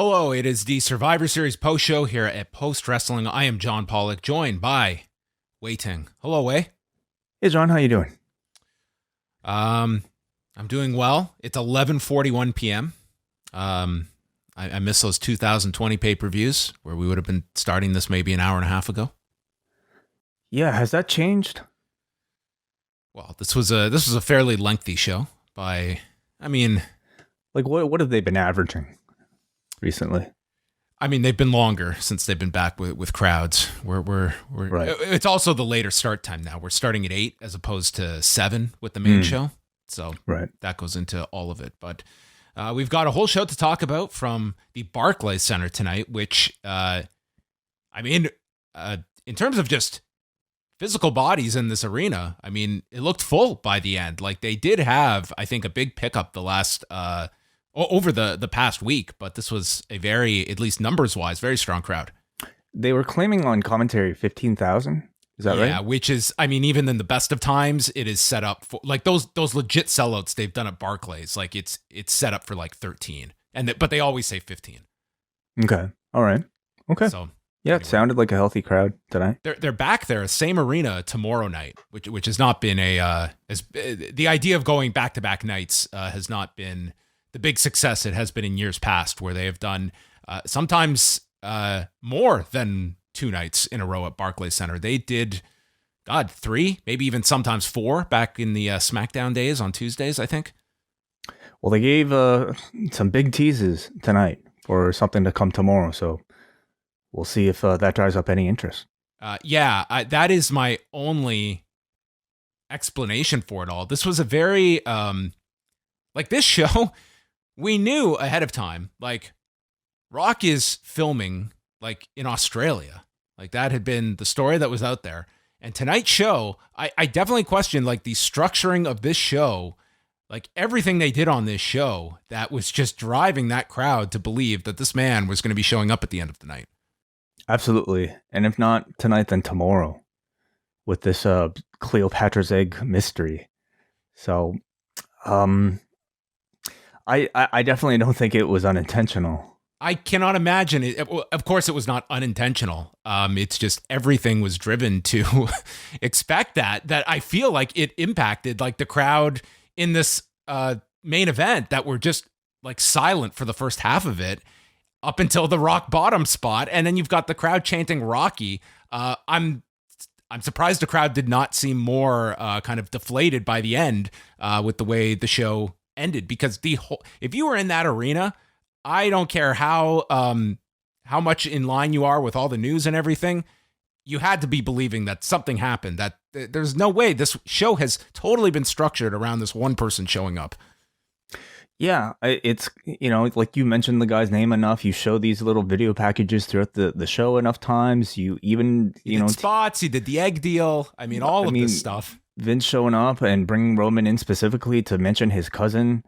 Hello, it is the Survivor Series post show here at Post Wrestling. I am John Pollock, joined by Wai Ting. Hello, Wai. Hey, John, how you doing? I'm doing well. It's 11:41 p.m. I miss those 2020 pay-per-views where we would have been starting this maybe an hour and a half ago. Yeah, has that changed? Well, this was a fairly lengthy show. Like what have they been averaging recently? I mean, they've been longer since they've been back with crowds. We're Right. It's also the later start time now. We're starting at 8 as opposed to 7 with the main show. So Right. that goes into all of it. But we've got a whole show to talk about from the Barclays Center tonight, which, in terms of just physical bodies in this arena, I mean, it looked full by the end. Like they did have, I think, a big pickup the last over the past week, but this was a very, at least numbers-wise, very strong crowd. They were claiming on commentary 15,000. Is that right? Yeah, which is, I mean, even in the best of times, it is set up for like those legit sellouts they've done at Barclays. Like it's set up for like 13, but they always say 15. Okay. All right. Okay. So yeah, anyway. It sounded like a healthy crowd tonight. They're back there, same arena tomorrow night, which has not been the idea of going back to back nights has not been the big success it has been in years past, where they have done sometimes more than 2 nights in a row at Barclays Center. They did, 3, maybe even sometimes 4 back in the SmackDown days on Tuesdays, I think. Well, they gave some big teases tonight for something to come tomorrow, so we'll see if that drives up any interest. That is my only explanation for it all. This was a very, this show, we knew ahead of time, like, Rock is filming, like, in Australia. Like, that had been the story that was out there. And tonight's show, I definitely question, like, the structuring of this show, like, everything they did on this show that was just driving that crowd to believe that this man was going to be showing up at the end of the night. Absolutely. And if not tonight, then tomorrow with this Cleopatra's egg mystery. So, I definitely don't think it was unintentional. I cannot imagine it. Of course, it was not unintentional. It's just everything was driven to expect that I feel like it impacted like the crowd in this main event that were just like silent for the first half of it up until the rock bottom spot. And then you've got the crowd chanting Rocky. I'm surprised the crowd did not seem more kind of deflated by the end with the way the show ended, because if you were in that arena, I don't care how much in line you are with all the news and everything, you had to be believing that something happened, that there's no way this show has totally been structured around this one person showing up. Yeah, it's, like you mentioned the guy's name enough. You show these little video packages throughout the show enough times. You even, did spots, he did the egg deal. I mean, all of this stuff. Vince showing up and bringing Roman in specifically to mention his cousin.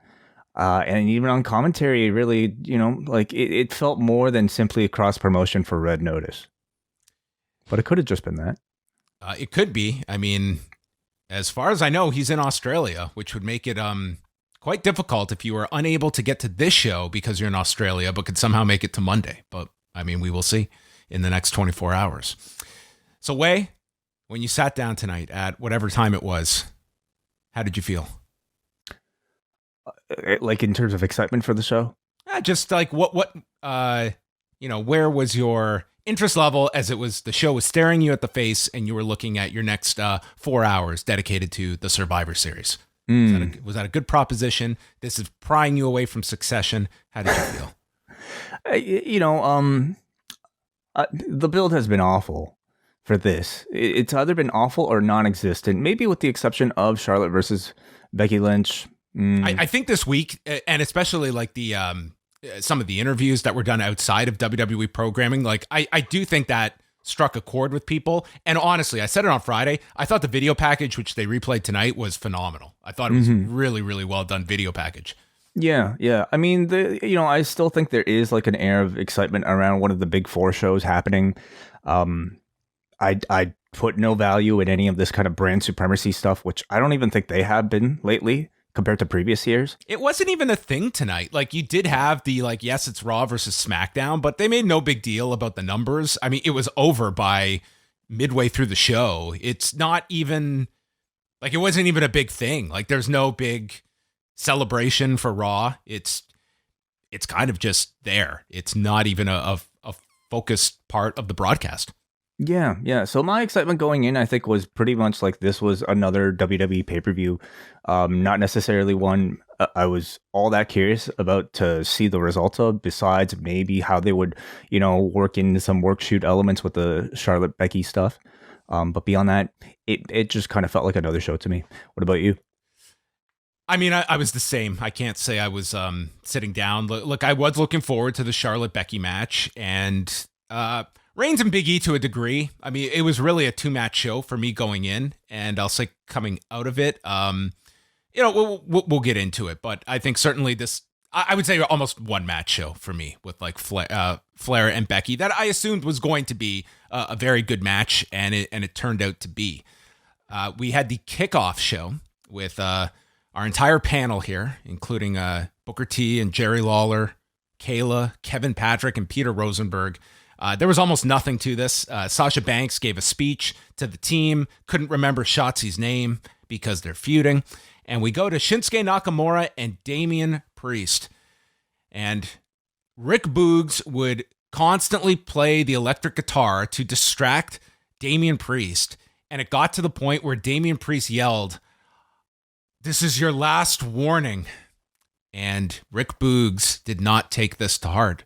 And even on commentary, really, it felt more than simply a cross promotion for Red Notice. But it could have just been that. It could be. I mean, as far as I know, he's in Australia, which would make it quite difficult if you were unable to get to this show because you're in Australia, but could somehow make it to Monday. But I mean, we will see in the next 24 hours. So, Wai, when you sat down tonight at whatever time it was, how did you feel? Like in terms of excitement for the show? Just like what where was your interest level as the show was staring you at the face and you were looking at your next 4 hours dedicated to the Survivor Series? Was that a good proposition? This is prying you away from Succession. How did you feel? The build has been awful for this. It's either been awful or non-existent, maybe with the exception of Charlotte versus Becky Lynch. I think this week, and especially like the some of the interviews that were done outside of WWE programming, like I do think that struck a chord with people. And honestly, I said it on Friday, I thought the video package, which they replayed tonight, was phenomenal. I thought it was really, really well done video package. Yeah. I mean, I still think there is like an air of excitement around one of the big 4 shows happening. I put no value in any of this kind of brand supremacy stuff, which I don't even think they have been lately. compared to previous years. It wasn't even a thing tonight. Like, you did have the, like, yes, it's Raw versus SmackDown, but they made no big deal about the numbers. I mean, it was over by midway through the show. It's not even, like, it wasn't even a big thing. Like, there's no big celebration for Raw. It's kind of just there. It's not even a focused part of the broadcast. Yeah. So my excitement going in, I think, was pretty much like this was another WWE pay-per-view. Not necessarily one I was all that curious about to see the results of, besides maybe how they would, work in some work shoot elements with the Charlotte Becky stuff. But beyond that, it just kind of felt like another show to me. What about you? I mean, I was the same. I can't say I was sitting down. Look, I was looking forward to the Charlotte Becky match, and Reigns and Big E to a degree. I mean, it was really a 2-match show for me going in, and I'll say coming out of it. We'll get into it, but I think certainly this, I would say almost 1-match show for me with like Flair and Becky that I assumed was going to be a very good match, and it turned out to be. We had the kickoff show with our entire panel here, including Booker T and Jerry Lawler, Kayla, Kevin Patrick, and Peter Rosenberg. There was almost nothing to this. Sasha Banks gave a speech to the team, couldn't remember Shotzi's name because they're feuding. And we go to Shinsuke Nakamura and Damian Priest. And Rick Boogs would constantly play the electric guitar to distract Damian Priest. And it got to the point where Damian Priest yelled, "This is your last warning." And Rick Boogs did not take this to heart.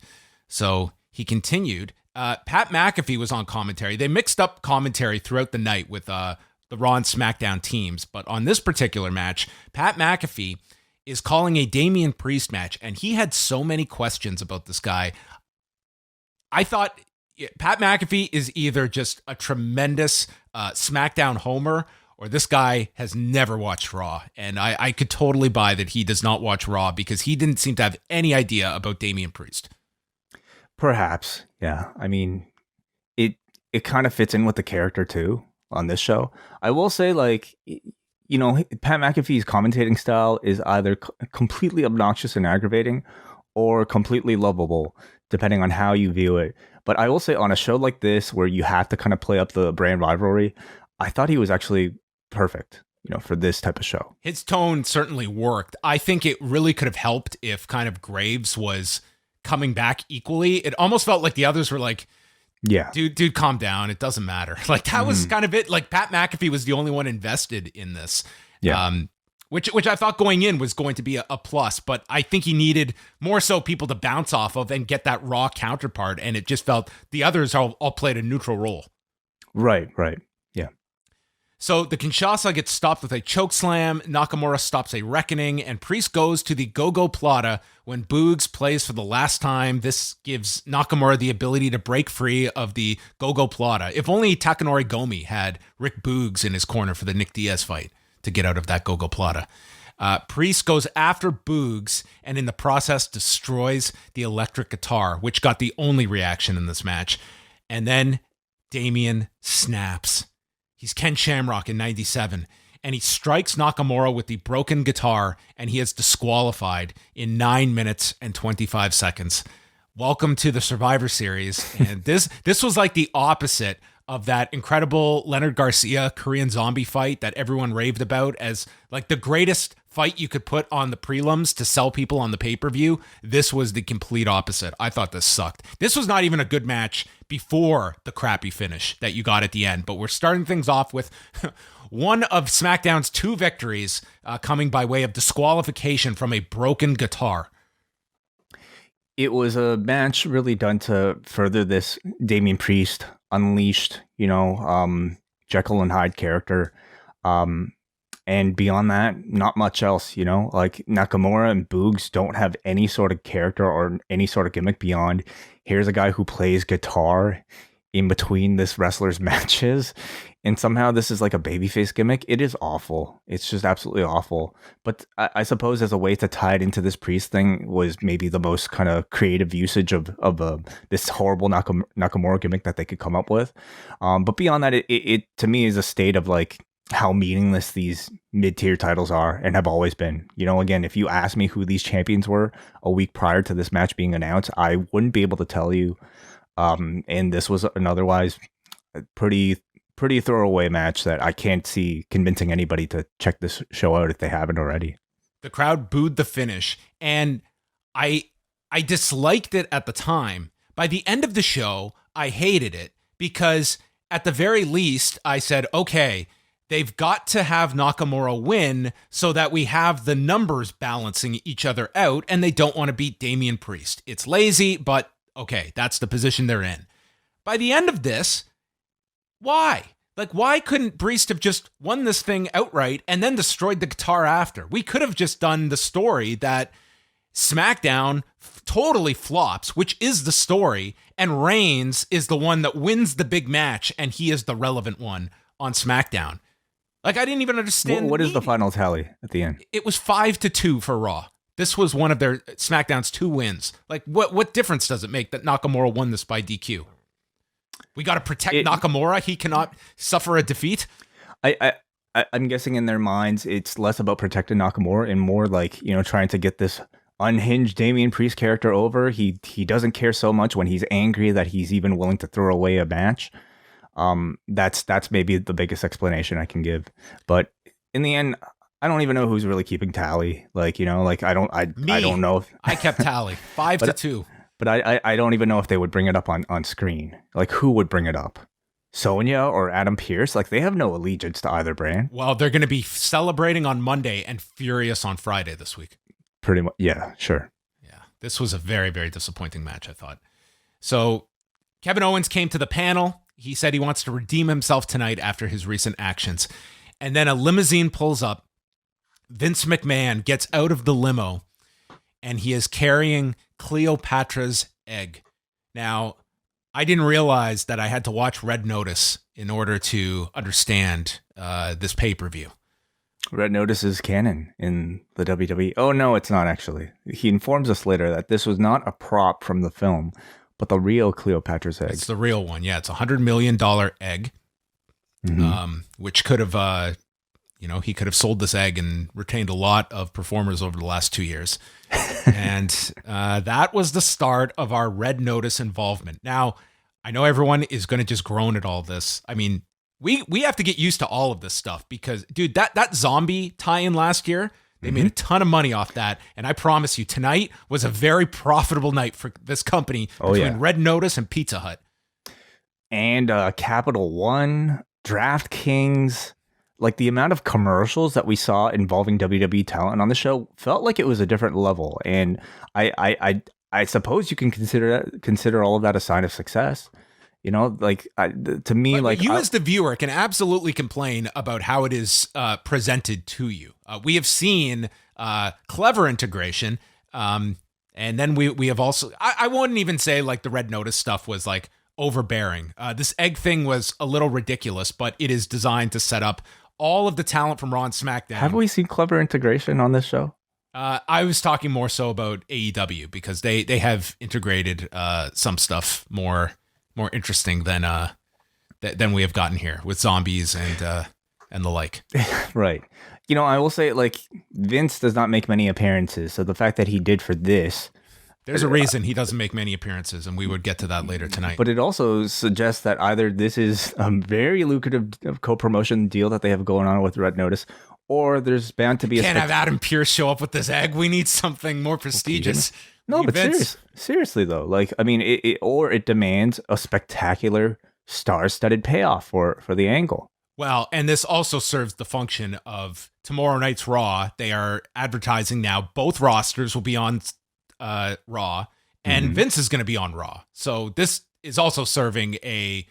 So he continued. Pat McAfee was on commentary. They mixed up commentary throughout the night with the Raw and SmackDown teams. But on this particular match, Pat McAfee is calling a Damian Priest match. And he had so many questions about this guy. I thought Pat McAfee is either just a tremendous SmackDown homer, or this guy has never watched Raw. And I could totally buy that he does not watch Raw, because he didn't seem to have any idea about Damian Priest. Perhaps, yeah. I mean, it kind of fits in with the character too on this show. I will say, like, Pat McAfee's commentating style is either completely obnoxious and aggravating, or completely lovable, depending on how you view it. But I will say, on a show like this, where you have to kind of play up the brand rivalry, I thought he was actually perfect, for this type of show. His tone certainly worked. I think it really could have helped if kind of Graves was coming back equally. It almost felt like the others were like, yeah, dude, calm down. It doesn't matter. Like, that was kind of it. Like, Pat McAfee was the only one invested in this. Yeah. Which I thought going in was going to be a plus, but I think he needed more so people to bounce off of and get that Raw counterpart. And it just felt the others all played a neutral role. Right. Yeah. So the Kinshasa gets stopped with a chokeslam, Nakamura stops a reckoning, and Priest goes to the Go-Go Plata when Boogs plays for the last time. This gives Nakamura the ability to break free of the Go-Go Plata. If only Takanori Gomi had Rick Boogs in his corner for the Nick Diaz fight to get out of that Go-Go Plata. Priest goes after Boogs and in the process destroys the electric guitar, which got the only reaction in this match. And then Damian snaps. He's Ken Shamrock in 97, and he strikes Nakamura with the broken guitar, and he is disqualified in 9 minutes and 25 seconds. Welcome to the Survivor Series. And this was like the opposite of that incredible Leonard Garcia Korean Zombie fight that everyone raved about as like the greatest fight you could put on the prelims to sell people on the pay-per-view. This was the complete opposite. I thought this sucked. This was not even a good match before the crappy finish that you got at the end, but we're starting things off with one of SmackDown's 2 victories coming by way of disqualification from a broken guitar. It was a match really done to further this Damian Priest unleashed, Jekyll and Hyde character. And beyond that, not much else, like Nakamura and Boogs don't have any sort of character or any sort of gimmick beyond here's a guy who plays guitar in between this wrestler's matches. And somehow this is like a babyface gimmick. It is awful. It's just absolutely awful. But I suppose as a way to tie it into this Priest thing was maybe the most kind of creative usage of this horrible Nakamura gimmick that they could come up with. But beyond that, it to me is a state of like, how meaningless these mid-tier titles are and have always been. You know, again, if you asked me who these champions were a week prior to this match being announced, I wouldn't be able to tell you. And this was an otherwise pretty throwaway match that I can't see convincing anybody to check this show out if they haven't already. The crowd booed the finish, and I disliked it at the time. By the end of the show, I hated it because at the very least, I said, okay, they've got to have Nakamura win so that we have the numbers balancing each other out, and they don't want to beat Damian Priest. It's lazy, but okay, that's the position they're in. By the end of this, why? Like, why couldn't Priest have just won this thing outright and then destroyed the guitar after? We could have just done the story that SmackDown totally flops, which is the story, and Reigns is the one that wins the big match, and he is the relevant one on SmackDown. Like, I didn't even understand. What is the final tally at the end? It was 5-2 for Raw. This was one of their SmackDown's 2 wins. Like, what difference does it make that Nakamura won this by DQ? We got to protect Nakamura. He cannot suffer a defeat. I'm guessing in their minds, it's less about protecting Nakamura and more like, you know, trying to get this unhinged Damian Priest character over. He doesn't care so much when he's angry that he's even willing to throw away a match. That's maybe the biggest explanation I can give. But in the end, I don't even know who's really keeping tally. Like, you know, like I don't know. I kept tally 5-2. But I don't even know if they would bring it up on screen. Like, who would bring it up? Sonya or Adam Pearce? Like, they have no allegiance to either brand. Well, they're going to be celebrating on Monday and furious on Friday this week. Pretty much. Yeah, sure. Yeah. This was a very, very disappointing match, I thought. So Kevin Owens came to the panel. He said he wants to redeem himself tonight after his recent actions. And then a limousine pulls up. Vince McMahon gets out of the limo, and he is carrying Cleopatra's egg. Now, I didn't realize that I had to watch Red Notice in order to understand this pay-per-view. Red Notice is canon in the WWE. Oh, no, it's not actually. He informs us later that this was not a prop from the film, but the real Cleopatra's egg. It's the real one. Yeah, it's a $100 million egg, which could have, he could have sold this egg and retained a lot of performers over the last 2 years. And that was the start of our Red Notice involvement. Now, I know everyone is going to just groan at all this. I mean, we have to get used to all of this stuff because, dude, that zombie tie-in last year, they made a ton of money off that. And I promise you, tonight was a very profitable night for this company between Red Notice and Pizza Hut. And Capital One, DraftKings. Like, the amount of commercials that we saw involving WWE talent on the show felt like it was a different level. And I suppose you can consider all of that a sign of success. You know, like, to me, like, you as the viewer can absolutely complain about how it is presented to you. We have seen clever integration, and then we have also. I wouldn't even say like the Red Notice stuff was like overbearing. This egg thing was a little ridiculous, but it is designed to set up all of the talent from Raw and SmackDown. Have we seen clever integration on this show? I was talking more so about AEW because they have integrated some stuff more interesting than we have gotten here with zombies and the like. Right. You know, I will say, like, Vince does not make many appearances, so the fact that he did for this, there's a reason he doesn't make many appearances, and we would get to that later tonight. But it also suggests that either this is a very lucrative co-promotion deal that they have going on with Red Notice, or there's bound to be Can't have Adam Pearce show up with this egg. We need something more prestigious. No, but seriously though, like, I mean, it demands a spectacular star-studded payoff for the angle. Well, and this also serves the function of tomorrow night's Raw. They are advertising now. Both rosters will be on Raw, and Vince is going to be on Raw. So this is also serving a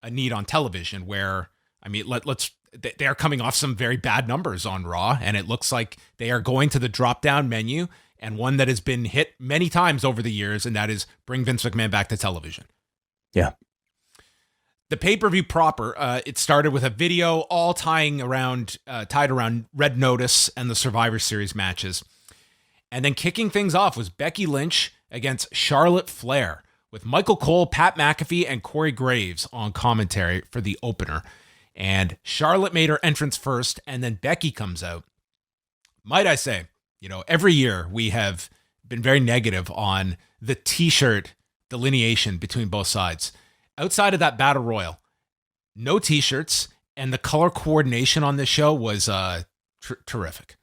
need on television where, I mean, they are coming off some very bad numbers on Raw, and it looks like they are going to the drop-down menu, and one that has been hit many times over the years, and that is bring Vince McMahon back to television. Yeah. The pay-per-view proper, it started with a video all tied around Red Notice and the Survivor Series matches. And then kicking things off was Becky Lynch against Charlotte Flair with Michael Cole, Pat McAfee, and Corey Graves on commentary for the opener. And Charlotte made her entrance first, and then Becky comes out. Might I say, every year we have been very negative on the t-shirt delineation between both sides. Outside of that battle royal, no t-shirts, and the color coordination on this show was terrific.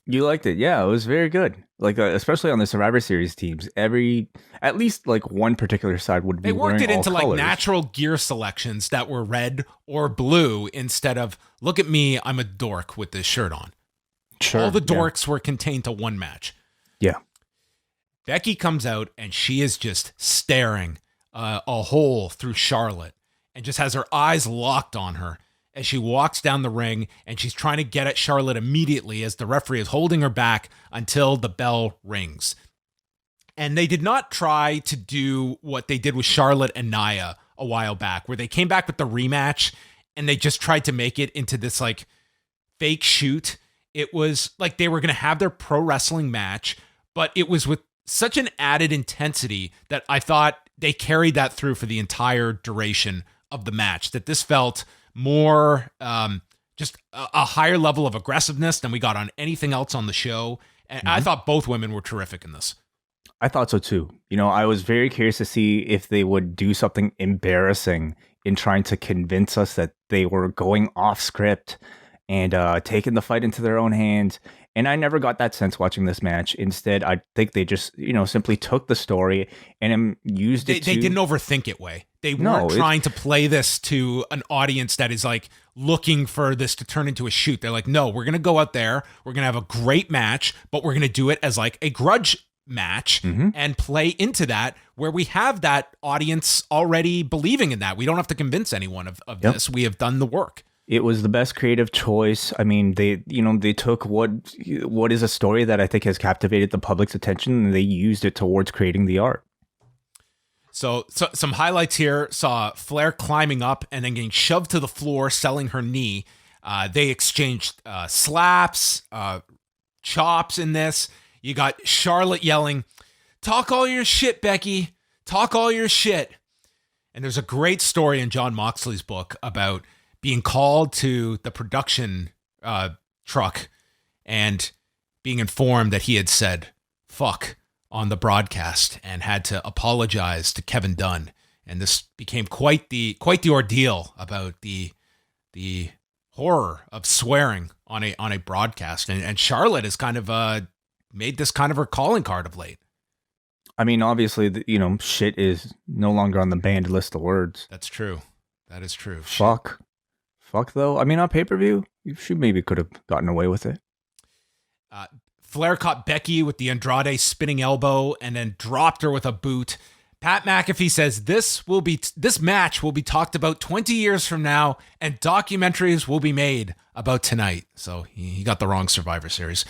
You liked it. Yeah, it was very good. Like, especially on the Survivor Series teams, at least like one particular side would be wearing all colors. They worked it into like natural gear selections that were red or blue instead of, look at me, I'm a dork with this shirt on. Sure. All the dorks were contained to one match. Yeah. Becky comes out and she is just staring a hole through Charlotte and just has her eyes locked on her as she walks down the ring, and she's trying to get at Charlotte immediately as the referee is holding her back until the bell rings. And they did not try to do what they did with Charlotte and Nia a while back, where they came back with the rematch and they just tried to make it into this like fake shoot. It was like they were going to have their pro wrestling match, but it was with such an added intensity that I thought they carried that through for the entire duration of the match, that this felt more just a higher level of aggressiveness than we got on anything else on the show. And I thought both women were terrific in this. I thought so too. I was very curious to see if they would do something embarrassing in trying to convince us that they were going off script and taking the fight into their own hands. And I never got that sense watching this match. Instead, I think they just, simply took the story and used it. They didn't overthink it, Way. They weren't trying to play this to an audience that is like looking for this to turn into a shoot. They're like, no, we're going to go out there. We're going to have a great match, but we're going to do it as like a grudge match and play into that where we have that audience already believing in that. We don't have to convince anyone of this. We have done the work. It was the best creative choice. I mean, they took what is a story that I think has captivated the public's attention, and they used it towards creating the art. So some highlights here saw Flair climbing up and then getting shoved to the floor, selling her knee. They exchanged slaps, chops in this. You got Charlotte yelling, "Talk all your shit, Becky. Talk all your shit." And there's a great story in John Moxley's book about being called to the production truck and being informed that he had said "fuck" on the broadcast and had to apologize to Kevin Dunn. And this became quite the ordeal about the horror of swearing on a broadcast. And Charlotte has kind of made this kind of her calling card of late. I mean, obviously, shit is no longer on the banned list of words. That's true. That is true. Fuck. Fuck, though. I mean, on pay-per-view, she maybe could have gotten away with it. Flair caught Becky with the Andrade spinning elbow and then dropped her with a boot. Pat McAfee says this match will be talked about 20 years from now, and documentaries will be made about tonight. So he got the wrong Survivor Series.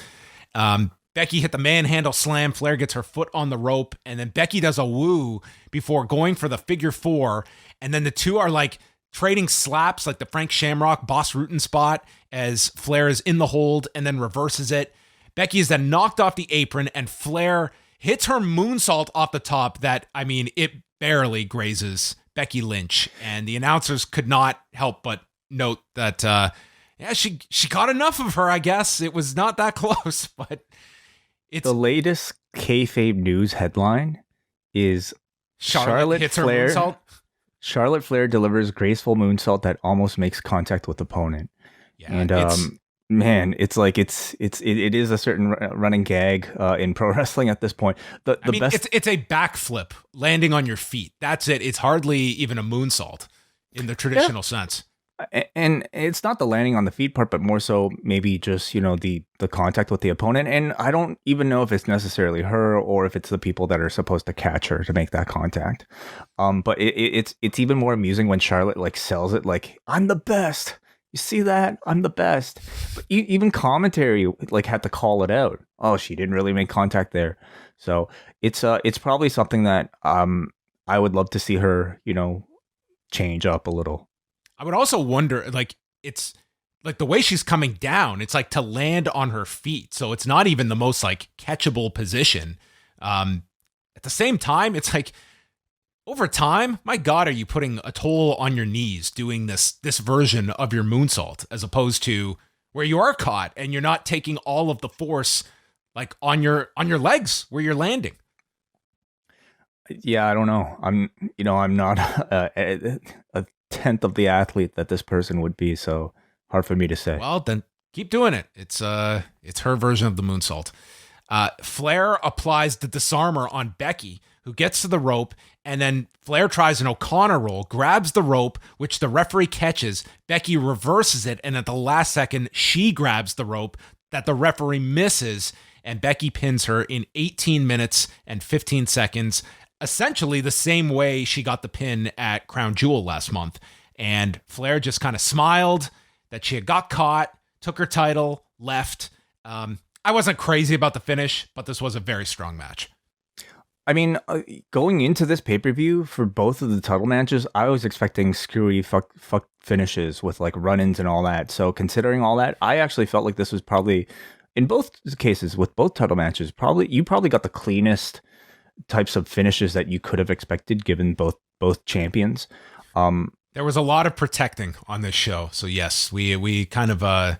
Becky hit the manhandle slam. Flair gets her foot on the rope, and then Becky does a woo before going for the figure four. And then the two are like trading slaps, like the Frank Shamrock Boss Rutan spot, as Flair is in the hold and then reverses it. Becky is then knocked off the apron, and Flair hits her moonsault off the top that, I mean, it barely grazes Becky Lynch. And the announcers could not help but note that, she got enough of her, I guess. It was not that close, but it's... The latest kayfabe news headline is Charlotte hits Flair, her moonsault. Charlotte Flair delivers graceful moonsault that almost makes contact with opponent. Yeah, and man, it is a certain running gag in pro wrestling at this point. It's a backflip landing on your feet. That's it. It's hardly even a moonsault in the traditional sense. And it's not the landing on the feet part, but more so maybe just, the contact with the opponent. And I don't even know if it's necessarily her or if it's the people that are supposed to catch her to make that contact. But it's even more amusing when Charlotte like sells it like, "I'm the best. You see that? I'm the best." But even commentary like had to call it out. Oh, she didn't really make contact there. So it's probably something that I would love to see her, change up a little. I would also wonder, like, it's like the way she's coming down, it's like to land on her feet. So it's not even the most like catchable position. At the same time, it's like, over time, my God, are you putting a toll on your knees doing this version of your moonsault as opposed to where you are caught and you're not taking all of the force like on your legs where you're landing? Yeah, I don't know. I'm not a tenth of the athlete that this person would be, so hard for me to say. Well, then keep doing it. It's her version of the moonsault. Flair applies the disarmer on Becky, who gets to the rope, and then Flair tries an O'Connor roll, grabs the rope, which the referee catches. Becky reverses it, and at the last second, she grabs the rope that the referee misses, and Becky pins her in 18 minutes and 15 seconds, essentially the same way she got the pin at Crown Jewel last month. And Flair just kind of smiled that she had got caught, took her title, left. I wasn't crazy about the finish, but this was a very strong match. I mean, going into this pay-per-view for both of the title matches, I was expecting screwy fuck finishes with like run-ins and all that. So considering all that, I actually felt like this was probably, in both cases with both title matches, you probably got the cleanest types of finishes that you could have expected given both champions. There was a lot of protecting on this show. So yes, we kind of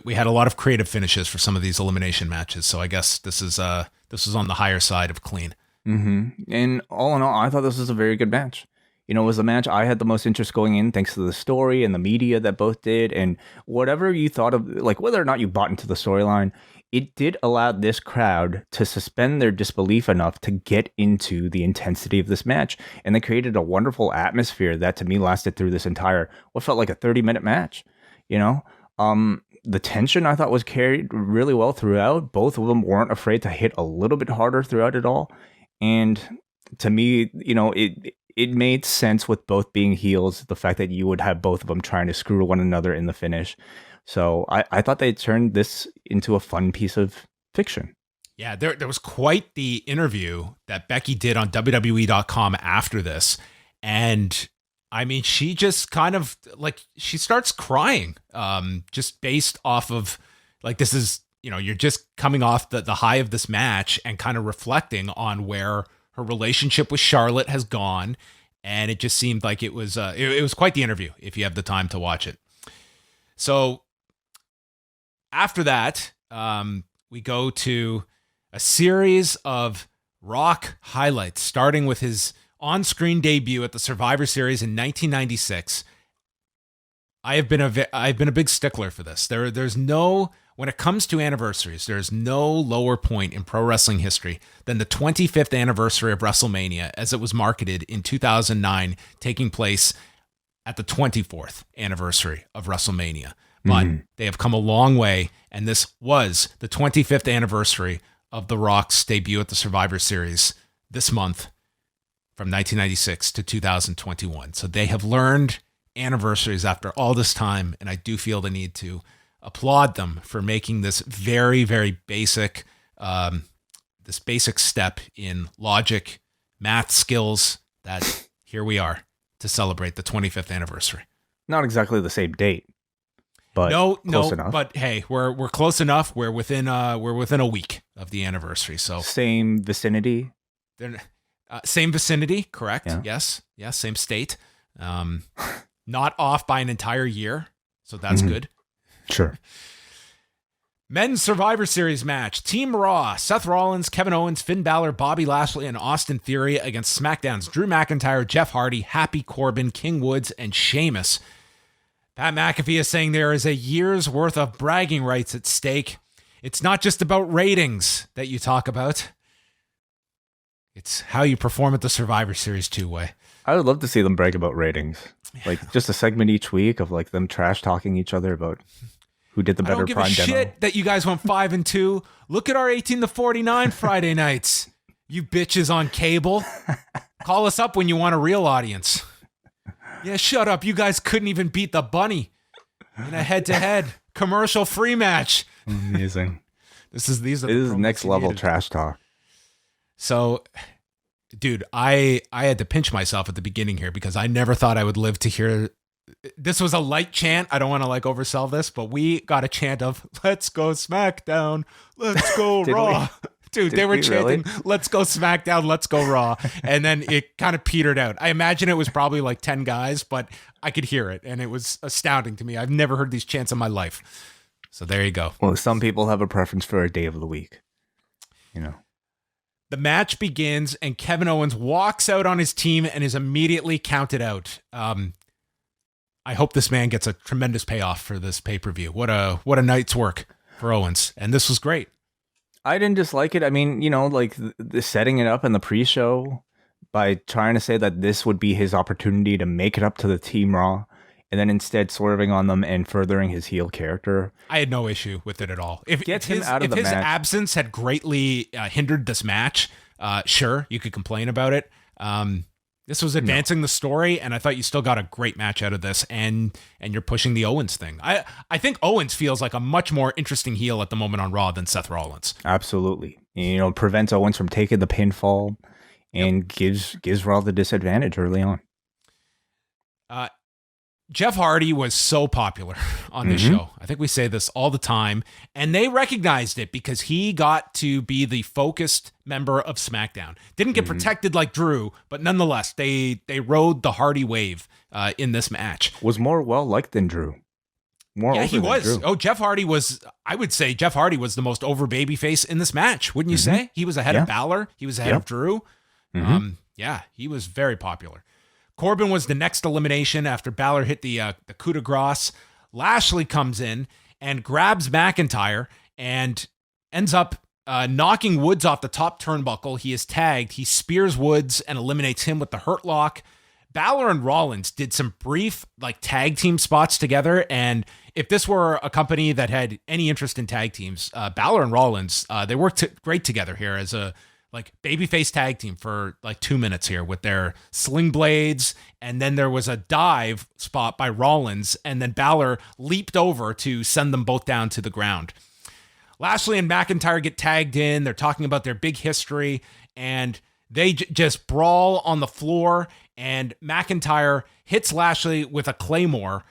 we had a lot of creative finishes for some of these elimination matches. So I guess this is on the higher side of clean. Mm-hmm. And all in all, I thought this was a very good match. It was a match I had the most interest going in, thanks to the story and the media that both did, and whatever you thought of, like whether or not you bought into the storyline, it did allow this crowd to suspend their disbelief enough to get into the intensity of this match, and they created a wonderful atmosphere that to me lasted through this entire what felt like a 30-minute match. The tension I thought was carried really well throughout. Both of them weren't afraid to hit a little bit harder throughout it all. And to me, it made sense with both being heels, the fact that you would have both of them trying to screw one another in the finish. So I thought they turned this into a fun piece of fiction. Yeah, there was quite the interview that Becky did on WWE.com after this. And I mean, she just kind of like, she starts crying just based off of like, this is, you're just coming off the high of this match and kind of reflecting on where her relationship with Charlotte has gone. And it just seemed like it was quite the interview if you have the time to watch it. So after that, we go to a series of Rock highlights, starting with his on-screen debut at the Survivor Series in 1996. I've been a big stickler for this. There's no, when it comes to anniversaries, there's no lower point in pro wrestling history than the 25th anniversary of WrestleMania, as it was marketed in 2009, taking place at the 24th anniversary of WrestleMania. But they have come a long way, and this was the 25th anniversary of The Rock's debut at the Survivor Series this month, from 1996 to 2021. So they have learned anniversaries after all this time, and I do feel the need to applaud them for making this very, very basic, this basic step in logic, math skills, that here we are to celebrate the 25th anniversary. Not exactly the same date, but close enough. But hey, we're close enough. We're within a week of the anniversary. So same vicinity. Same vicinity, correct? Yeah. Yes, same state. Not off by an entire year, so that's good. Sure. Men's Survivor Series match. Team Raw, Seth Rollins, Kevin Owens, Finn Balor, Bobby Lashley, and Austin Theory against SmackDown's Drew McIntyre, Jeff Hardy, Happy Corbin, King Woods, and Sheamus. Pat McAfee is saying there is a year's worth of bragging rights at stake. It's not just about ratings that you talk about. It's how you perform at the Survivor Series two-way. I would love to see them brag about ratings. Like just a segment each week of like them trash talking each other about who did the better Prime demo. I don't give a shit that you guys went 5-2. Look at our 18-49 Friday nights. You bitches on cable. Call us up when you want a real audience. Yeah, shut up. You guys couldn't even beat the Bunny in a head-to-head commercial-free match. Amazing. These are this is next level trash talk. So, dude, I had to pinch myself at the beginning here because I never thought I would live to hear. This was a light chant. I don't want to like oversell this, but we got a chant of "Let's go SmackDown, let's go Raw." Dude, they were chanting, let's go SmackDown, let's go Raw. And then it kind of petered out. I imagine it was probably like 10 guys, but I could hear it. And it was astounding to me. I've never heard these chants in my life. So there you go. Well, some people have a preference for a day of the week. You know. The match begins and Kevin Owens walks out on his team and is immediately counted out. I hope this man gets a tremendous payoff for this pay-per-view. What a night's work for Owens. And this was great. I didn't dislike it. I mean, you know, like the setting it up in the pre-show by trying to say that this would be his opportunity to make it up to the Team Raw, and then instead swerving on them and furthering his heel character. I had no issue with it at all. If his match. Absence had greatly hindered this match, sure, you could complain about it. This was advancing the story, and I thought you still got a great match out of this, and you're pushing the Owens thing. I think Owens feels like a much more interesting heel at the moment on Raw than Seth Rollins. Absolutely. You know, prevents Owens from taking the pinfall and gives Raw the disadvantage early on. Jeff Hardy was so popular on this show. I think we say this all the time, and they recognized it because he got to be the focused member of SmackDown. Didn't get protected like Drew, but nonetheless, they rode the Hardy wave in this match. Was more well-liked than Drew. He was. Oh, Jeff Hardy was, I would say Jeff Hardy was the most over babyface in this match, wouldn't you say? He was ahead of Balor. He was ahead of Drew. He was very popular. Corbin was the next elimination after Balor hit the coup de grace. Lashley comes in and grabs McIntyre and ends up knocking Woods off the top turnbuckle. He is tagged. He spears Woods and eliminates him with the Hurt Lock. Balor and Rollins did some brief tag team spots together. And if this were a company that had any interest in tag teams, Balor and Rollins, they worked great together here as a babyface tag team for 2 minutes here with their sling blades. And then there was a dive spot by Rollins, and then Balor leaped over to send them both down to the ground. Lashley and McIntyre get tagged in. They're talking about their big history, and they just brawl on the floor, and McIntyre hits Lashley with a Claymore.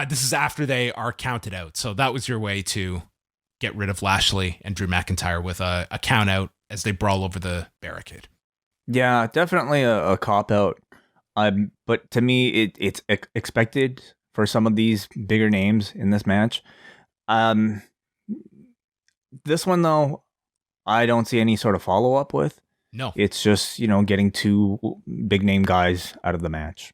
This is after they are counted out. So that was your way to get rid of Lashley and Drew McIntyre with a count out as they brawl over the barricade. Yeah, definitely a cop out. But to me, it's expected for some of these bigger names in this match. This one though, I don't see any sort of follow up with. No, it's just getting two big name guys out of the match.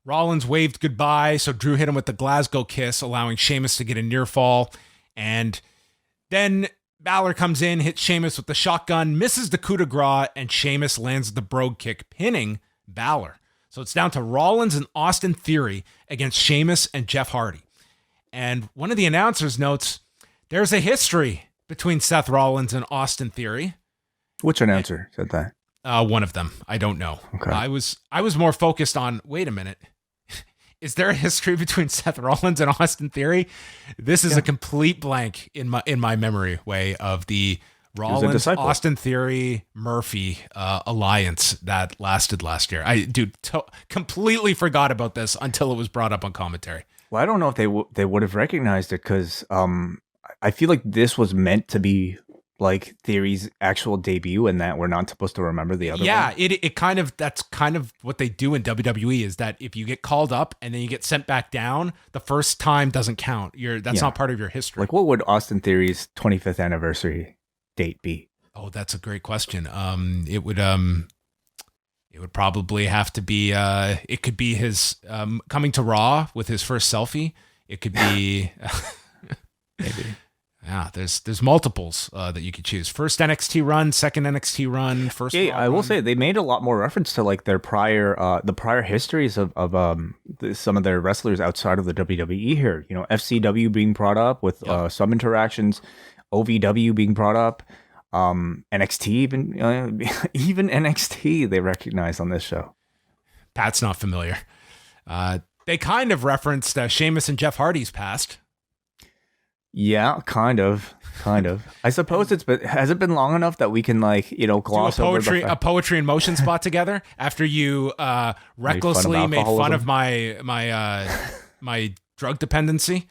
Rollins waved goodbye, so Drew hit him with the Glasgow kiss, allowing Sheamus to get a near fall. And then Balor comes in, hits Sheamus with the shotgun, misses the coup de grace, and Sheamus lands the brogue kick, pinning Balor. So it's down to Rollins and Austin Theory against Sheamus and Jeff Hardy. And one of the announcers notes, there's a history between Seth Rollins and Austin Theory. Which announcer said that? One of them. I don't know. Okay. I was more focused on, wait a minute. Is there a history between Seth Rollins and Austin Theory? This is a complete blank in my memory way of the Rollins, Austin Theory, Murphy alliance that lasted last year. I completely forgot about this until it was brought up on commentary. Well, I don't know if they would have recognized it because I feel like this was meant to be Theory's actual debut, and that we're not supposed to remember the other one. Yeah, it kind of, that's kind of what they do in WWE, is that if you get called up and then you get sent back down, the first time doesn't count. That's not part of your history. What would Austin Theory's 25th anniversary date be? Oh, that's a great question. It would probably have to be it could be his coming to Raw with his first selfie. It could be maybe. Yeah, there's multiples that you could choose. First NXT run, second NXT run, first. Yeah, I will say they made a lot more reference to their prior histories of some of their wrestlers outside of the WWE here. FCW being brought up with some interactions, OVW being brought up, NXT even NXT they recognized on this show. Pat's not familiar. They kind of referenced Sheamus and Jeff Hardy's past. Yeah, kind of. I suppose has it been long enough that we can gloss over a poetry in motion spot together after you recklessly made fun of my drug dependency?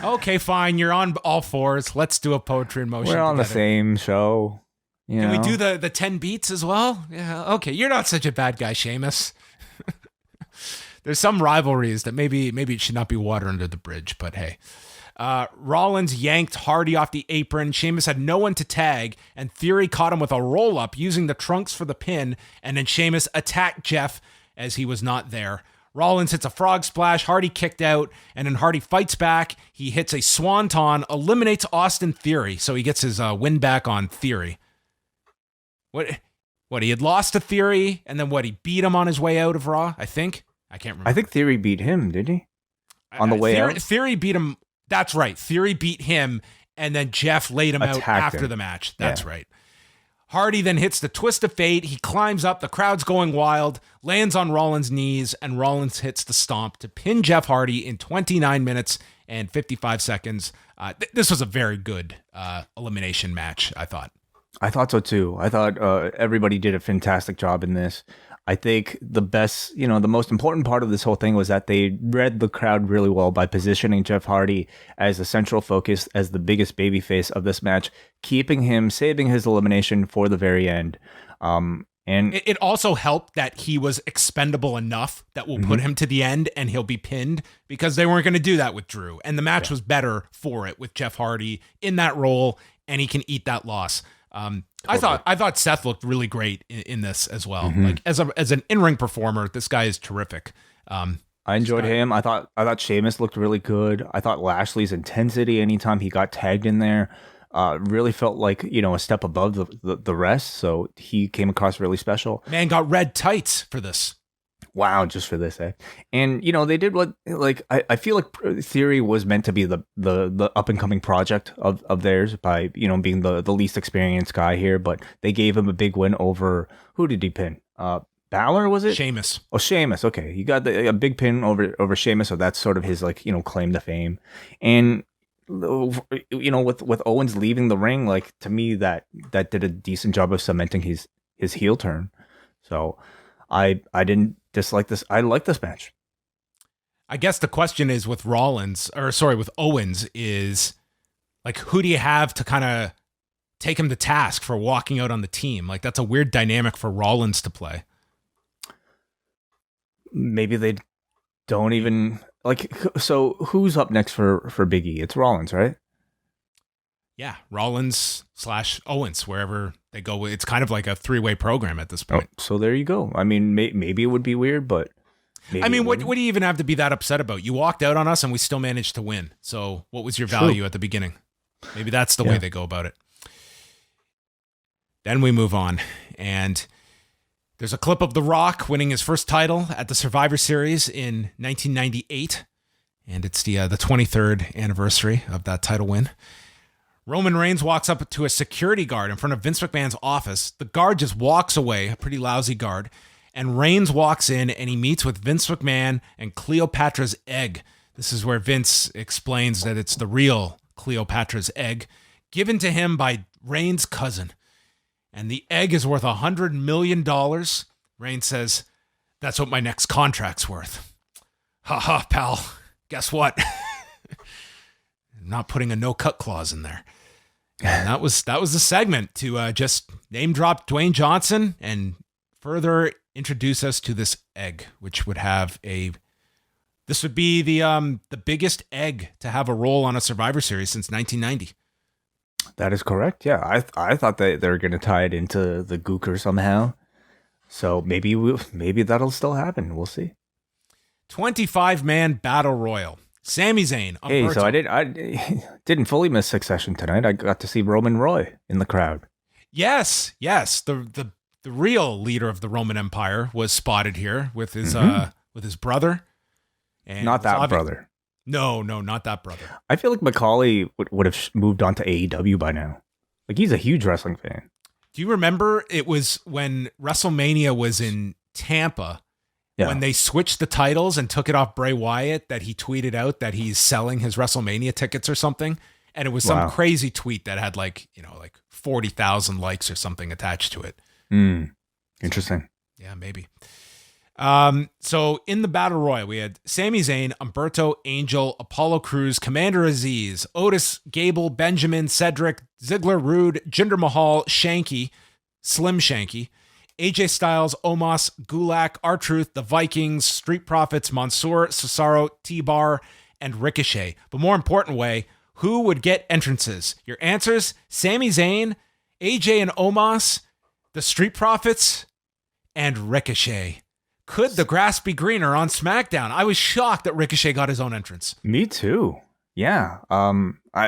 Okay, fine. You're on all fours. Let's do a poetry in motion. We're on together. the same show. Can we do the 10 beats as well? Yeah. Okay. You're not such a bad guy, Sheamus. There's some rivalries that maybe it should not be water under the bridge, but hey. Rollins yanked Hardy off the apron. Sheamus had no one to tag, and Theory caught him with a roll-up using the trunks for the pin, and then Sheamus attacked Jeff as he was not there. Rollins hits a frog splash, Hardy kicked out, and then Hardy fights back. He hits a swanton, eliminates Austin Theory, so he gets his win back on Theory. What, he had lost to Theory, and then he beat him on his way out of Raw, I think? I can't remember. I think Theory beat him, did he? On the way out? Theory beat him. That's right. Theory beat him, and then Jeff laid him out after the match. That's right. Hardy then hits the twist of fate. He climbs up. The crowd's going wild, lands on Rollins' knees, and Rollins hits the stomp to pin Jeff Hardy in 29 minutes and 55 seconds. This was a very good elimination match, I thought. I thought so too. I thought everybody did a fantastic job in this. I think the best, the most important part of this whole thing was that they read the crowd really well by positioning Jeff Hardy as the central focus, as the biggest babyface of this match, keeping him, saving his elimination for the very end. And it also helped that he was expendable enough that we'll put him to the end and he'll be pinned, because they weren't going to do that with Drew. And the match was better for it with Jeff Hardy in that role, and he can eat that loss. Totally. I thought Seth looked really great in this as well. Like as an in-ring performer, this guy is terrific. I enjoyed him. I thought Sheamus looked really good. I thought Lashley's intensity anytime he got tagged in there really felt like, a step above the rest. So he came across really special. Man got red tights for this. Wow, just for this, eh? And they did what, like, I feel like Theory was meant to be the up and coming project of theirs by being the least experienced guy here, but they gave him a big win over, who did he pin? Balor, was it? Sheamus. Oh, Sheamus. Okay, he got a big pin over Sheamus, so that's sort of his claim to fame. And with Owens leaving the ring, like, to me that did a decent job of cementing his heel turn. So I didn't dislike this. I like this match. I guess the question is with Owens is, like, who do you have to kind of take him to task for walking out on the team? Like, that's a weird dynamic for Rollins to play. Maybe they don't even so who's up next for Big E? It's Rollins, right? Yeah, Rollins / Owens, wherever they go. It's kind of like a three-way program at this point. Oh, so there you go. I mean, maybe it would be weird, but I mean, what do you even have to be that upset about? You walked out on us and we still managed to win. So what was your value at the beginning? Maybe that's the way they go about it. Then we move on, and there's a clip of The Rock winning his first title at the Survivor Series in 1998, and it's the 23rd anniversary of that title win. Roman Reigns walks up to a security guard in front of Vince McMahon's office. The guard just walks away, a pretty lousy guard, and Reigns walks in and he meets with Vince McMahon and Cleopatra's egg. This is where Vince explains that it's the real Cleopatra's egg, given to him by Reigns' cousin. And the egg is worth $100 million. Reigns says, "That's what my next contract's worth." Ha ha, pal. Guess what? I'm not putting a no-cut clause in there. And that was the segment to just name drop Dwayne Johnson and further introduce us to this egg, which would have this would be the biggest egg to have a role on a Survivor Series since 1990. That is correct. Yeah, I thought that they were going to tie it into the Gooker somehow. So maybe that'll still happen. We'll see. 25-man battle royal. Sami Zayn. Hey, so I didn't fully miss Succession tonight. I got to see Roman Roy in the crowd. Yes. The real leader of the Roman Empire was spotted here with his brother. And not that brother. No, not that brother. I feel like Macaulay would have moved on to AEW by now. Like, he's a huge wrestling fan. Do you remember it was when WrestleMania was in Tampa? Yeah. When they switched the titles and took it off Bray Wyatt, that he tweeted out that he's selling his WrestleMania tickets or something. And it was some crazy tweet that had like 40,000 likes or something attached to it. Interesting. Yeah, maybe. So in the Battle Royal, we had Sami Zayn, Humberto, Angel, Apollo Crews, Commander Aziz, Otis, Gable, Benjamin, Cedric, Ziggler, Rude, Jinder Mahal, Shanky, Slim Shanky, AJ Styles, Omos, Gulak, R-Truth, the Vikings, Street Profits, Mansoor, Cesaro, T-Bar, and Ricochet. But more important way, who would get entrances? Your answers, Sami Zayn, AJ and Omos, the Street Profits, and Ricochet. Could the grass be greener on SmackDown? I was shocked that Ricochet got his own entrance. Me too. Yeah.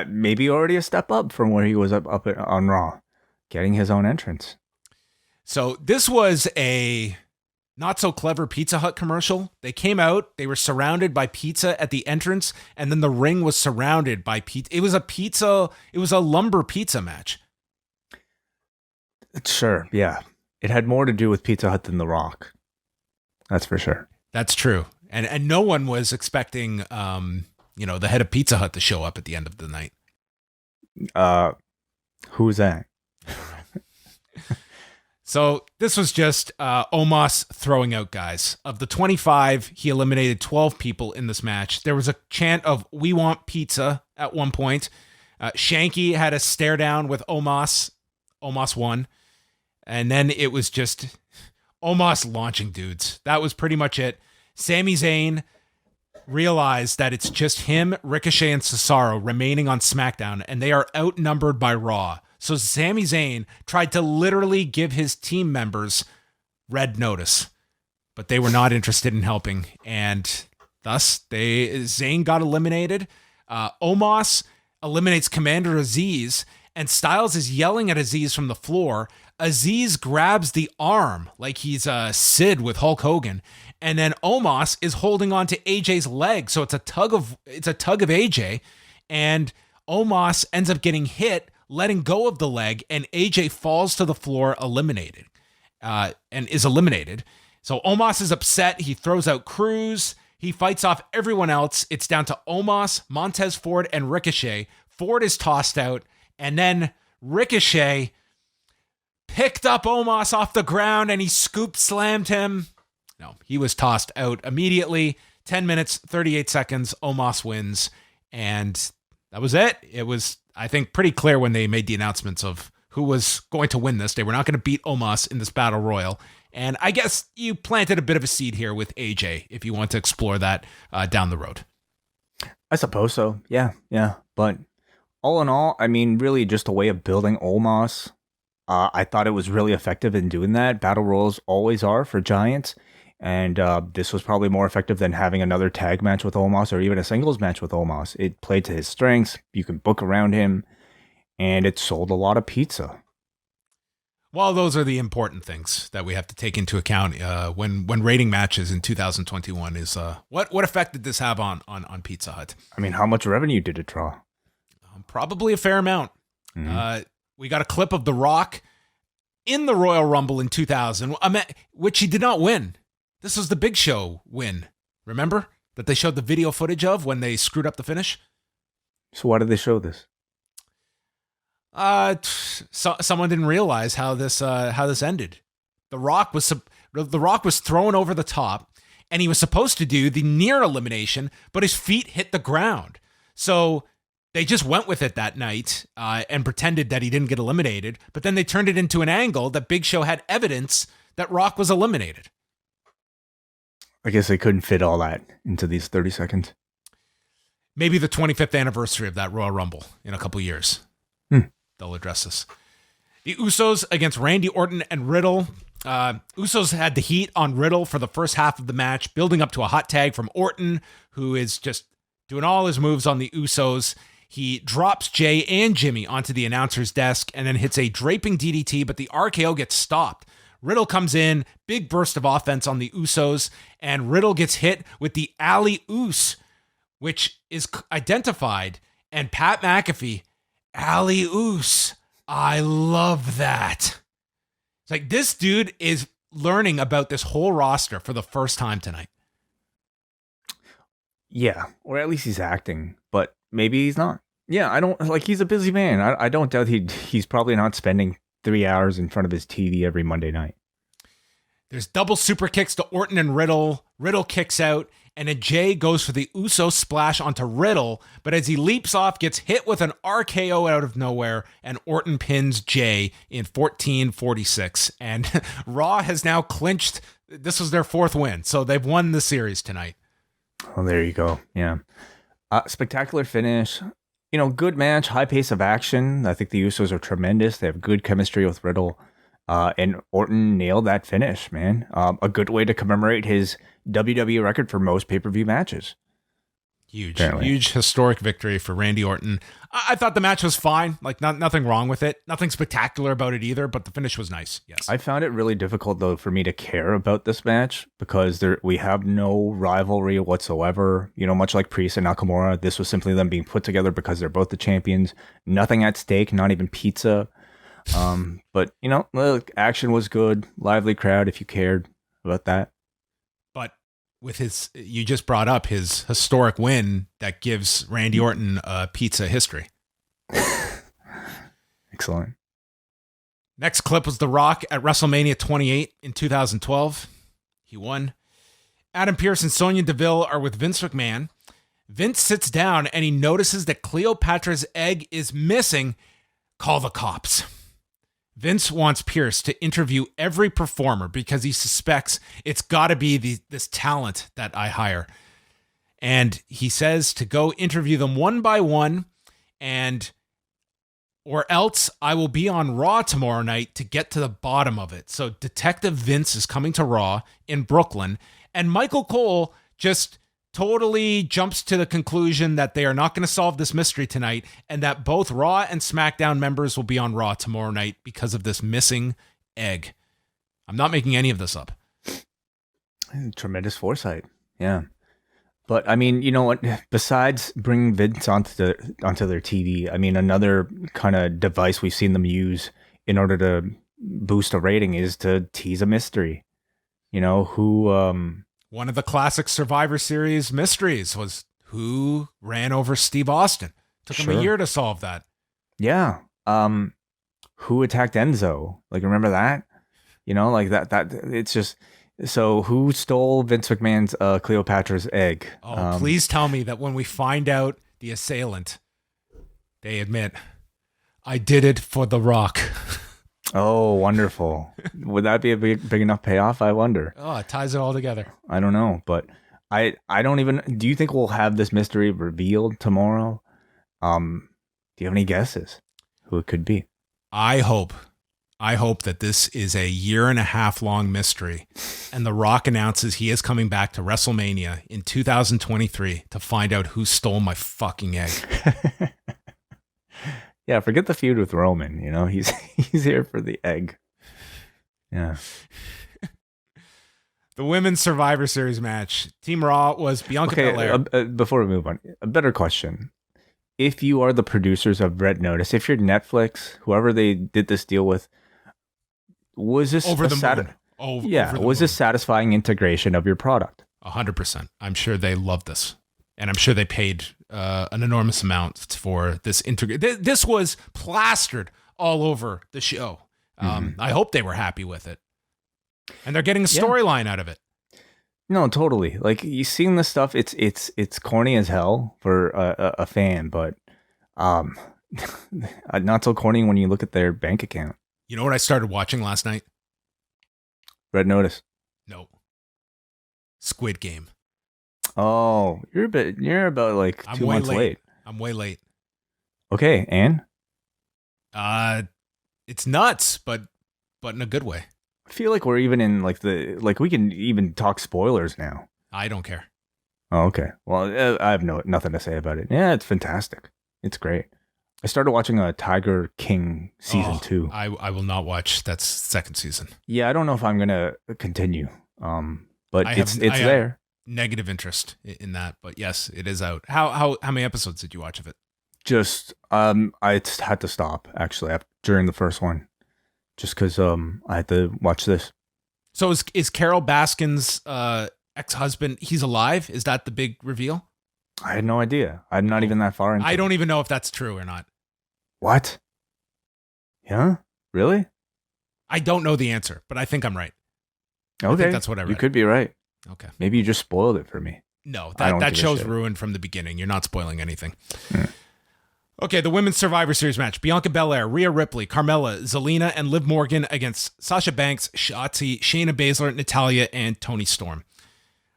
Maybe already a step up from where he was up on Raw, getting his own entrance. So this was a not so clever Pizza Hut commercial. They came out, they were surrounded by pizza at the entrance, and then the ring was surrounded by pizza. It was a lumber pizza match. Sure, yeah. It had more to do with Pizza Hut than The Rock. That's for sure. That's true. And no one was expecting the head of Pizza Hut to show up at the end of the night. Who's that? So this was just Omos throwing out guys. Of the 25, he eliminated 12 people in this match. There was a chant of "We want pizza" at one point. Shanky had a stare down with Omos. Omos won. And then it was just Omos launching dudes. That was pretty much it. Sami Zayn realized that it's just him, Ricochet, and Cesaro remaining on SmackDown, and they are outnumbered by Raw. So Sami Zayn tried to literally give his team members red notice, but they were not interested in helping, and thus Zayn got eliminated. Omos eliminates Commander Aziz, and Styles is yelling at Aziz from the floor. Aziz grabs the arm like he's Sid with Hulk Hogan, and then Omos is holding on to AJ's leg, so it's a tug of AJ, and Omos ends up getting hit, letting go of the leg, and AJ falls to the floor, eliminated, and is eliminated. So Omos is upset. He throws out Crews. He fights off everyone else. It's down to Omos, Montez Ford, and Ricochet. Ford is tossed out, and then Ricochet picked up Omos off the ground, and he scoop slammed him. No, he was tossed out immediately. 10 minutes, 38 seconds. Omos wins, and that was it. It was, I think, pretty clear when they made the announcements of who was going to win this. They were not going to beat Omos in this battle royal. And I guess you planted a bit of a seed here with AJ if you want to explore that down the road. I suppose so. Yeah. But all in all, I mean, really just a way of building Omos. I thought it was really effective in doing that. Battle royals always are for Giants. And this was probably more effective than having another tag match with Omos or even a singles match with Omos. It played to his strengths. You can book around him. And it sold a lot of pizza. Well, those are the important things that we have to take into account when rating matches in 2021 is what effect did this have on Pizza Hut? I mean, how much revenue did it draw? Probably a fair amount. Mm-hmm. We got a clip of The Rock in the Royal Rumble in 2000, which he did not win. This was the Big Show win. Remember that they showed the video footage of when they screwed up the finish? So why did they show this? Someone didn't realize how this ended. The Rock was thrown over the top, and he was supposed to do the near elimination, but his feet hit the ground. So they just went with it that night and pretended that he didn't get eliminated. But then they turned it into an angle that Big Show had evidence that Rock was eliminated. I guess they couldn't fit all that into these 30 seconds. Maybe the 25th anniversary of that Royal Rumble in a couple years. They'll address this. The Usos against Randy Orton and Riddle. Usos had the heat on Riddle for the first half of the match, building up to a hot tag from Orton, who is just doing all his moves on the Usos. He drops Jay and Jimmy onto the announcer's desk and then hits a draping DDT, but the RKO gets stopped. Riddle comes in, big burst of offense on the Usos, and Riddle gets hit with the Alley Oos, which is identified, and Pat McAfee, Alley Oos. I love that. It's like this dude is learning about this whole roster for the first time tonight. Yeah, or at least he's acting, but maybe he's not. Yeah, I don't like. He's a busy man. I don't doubt he's probably not spending 3 hours in front of his TV every Monday night. There's double super kicks to Orton and Riddle. Riddle kicks out, and then Jay goes for the Uso splash onto Riddle, but as he leaps off, gets hit with an RKO out of nowhere, and Orton pins Jay in 14:46. And Raw has now clinched. This was their 4th win, so they've won the series tonight. Oh, there you go. Yeah. Spectacular finish. Good match, high pace of action. I think the Usos are tremendous. They have good chemistry with Riddle. And Orton nailed that finish, man. A good way to commemorate his WWE record for most pay-per-view matches. Huge historic victory for Randy Orton. I thought the match was fine. Like, nothing wrong with it. Nothing spectacular about it either, but the finish was nice. Yes. I found it really difficult, though, for me to care about this match because we have no rivalry whatsoever. Much like Priest and Nakamura, this was simply them being put together because they're both the champions. Nothing at stake, not even pizza. But, look, action was good. Lively crowd if you cared about that. But with you just brought up his historic win that gives Randy Orton pizza history. Excellent. Next clip was The Rock at WrestleMania 28 in 2012. He won. Adam Pearce and Sonya Deville are with Vince McMahon. Vince sits down and he notices that Cleopatra's egg is missing. Call the cops. Vince wants Pearce to interview every performer because he suspects it's got to be this talent that I hire. And he says to go interview them one by one, or else I will be on Raw tomorrow night to get to the bottom of it. So Detective Vince is coming to Raw in Brooklyn, and Michael Cole just totally jumps to the conclusion that they are not going to solve this mystery tonight and that both Raw and SmackDown members will be on Raw tomorrow night because of this missing egg. I'm not making any of this up. Tremendous foresight. Yeah. But I mean, you know what? Besides bringing Vince onto their TV, I mean, another kind of device we've seen them use in order to boost a rating is to tease a mystery. One of the classic Survivor Series mysteries was who ran over Steve Austin. Took him a year to solve that. Yeah. Who attacked Enzo? Like, remember that? Like that it's just, so who stole Vince McMahon's Cleopatra's egg? Oh, please tell me that when we find out the assailant, they admit, I did it for The Rock. Oh, wonderful. Would that be a big enough payoff? I wonder. Oh, it ties it all together. I don't know, but I don't even, do you think we'll have this mystery revealed tomorrow? Do you have any guesses who it could be? I hope that this is a 1.5 year long mystery and The Rock announces he is coming back to WrestleMania in 2023 to find out who stole my fucking egg. Yeah, forget the feud with Roman. He's here for the egg. Yeah. The Women's Survivor Series match. Team Raw was Bianca Belair. Before we move on, a better question. If you are the producers of Red Notice, if you're Netflix, whoever they did this deal with, was this over the moon? Was this satisfying integration of your product? 100%. I'm sure they loved this. And I'm sure they paid an enormous amount for this This was plastered all over the show. I hope they were happy with it. And they're getting a storyline out of it. No, totally. Like, you seen this stuff, it's corny as hell for a fan, but not so corny when you look at their bank account. You know what I started watching last night? Red Notice. No. Squid Game. Oh, you're about like 2 months late. I'm way late. Okay, and? It's nuts, but in a good way. I feel like we're even in we can even talk spoilers now. I don't care. Oh, okay. Well, I have nothing to say about it. Yeah, it's fantastic. It's great. I started watching Tiger King season 2. I will not watch that second season. Yeah, I don't know if I'm gonna continue. But it's there. Negative interest in that, but yes, it is out. How many episodes did you watch of it? Just I had to stop actually during the first one, just because I had to watch this. So is Carol Baskin's ex-husband? He's alive? Is that the big reveal? I had no idea. I'm not even that far into. I don't even know if that's true or not. What? Yeah, really? I don't know the answer, but I think I'm right. Okay. I think that's what I read. You could be right. Okay. Maybe you just spoiled it for me. No, that show's ruined from the beginning. You're not spoiling anything. Okay, the Women's Survivor Series match. Bianca Belair, Rhea Ripley, Carmella, Zelina, and Liv Morgan against Sasha Banks, Shotzi, Shayna Baszler, Natalya, and Toni Storm.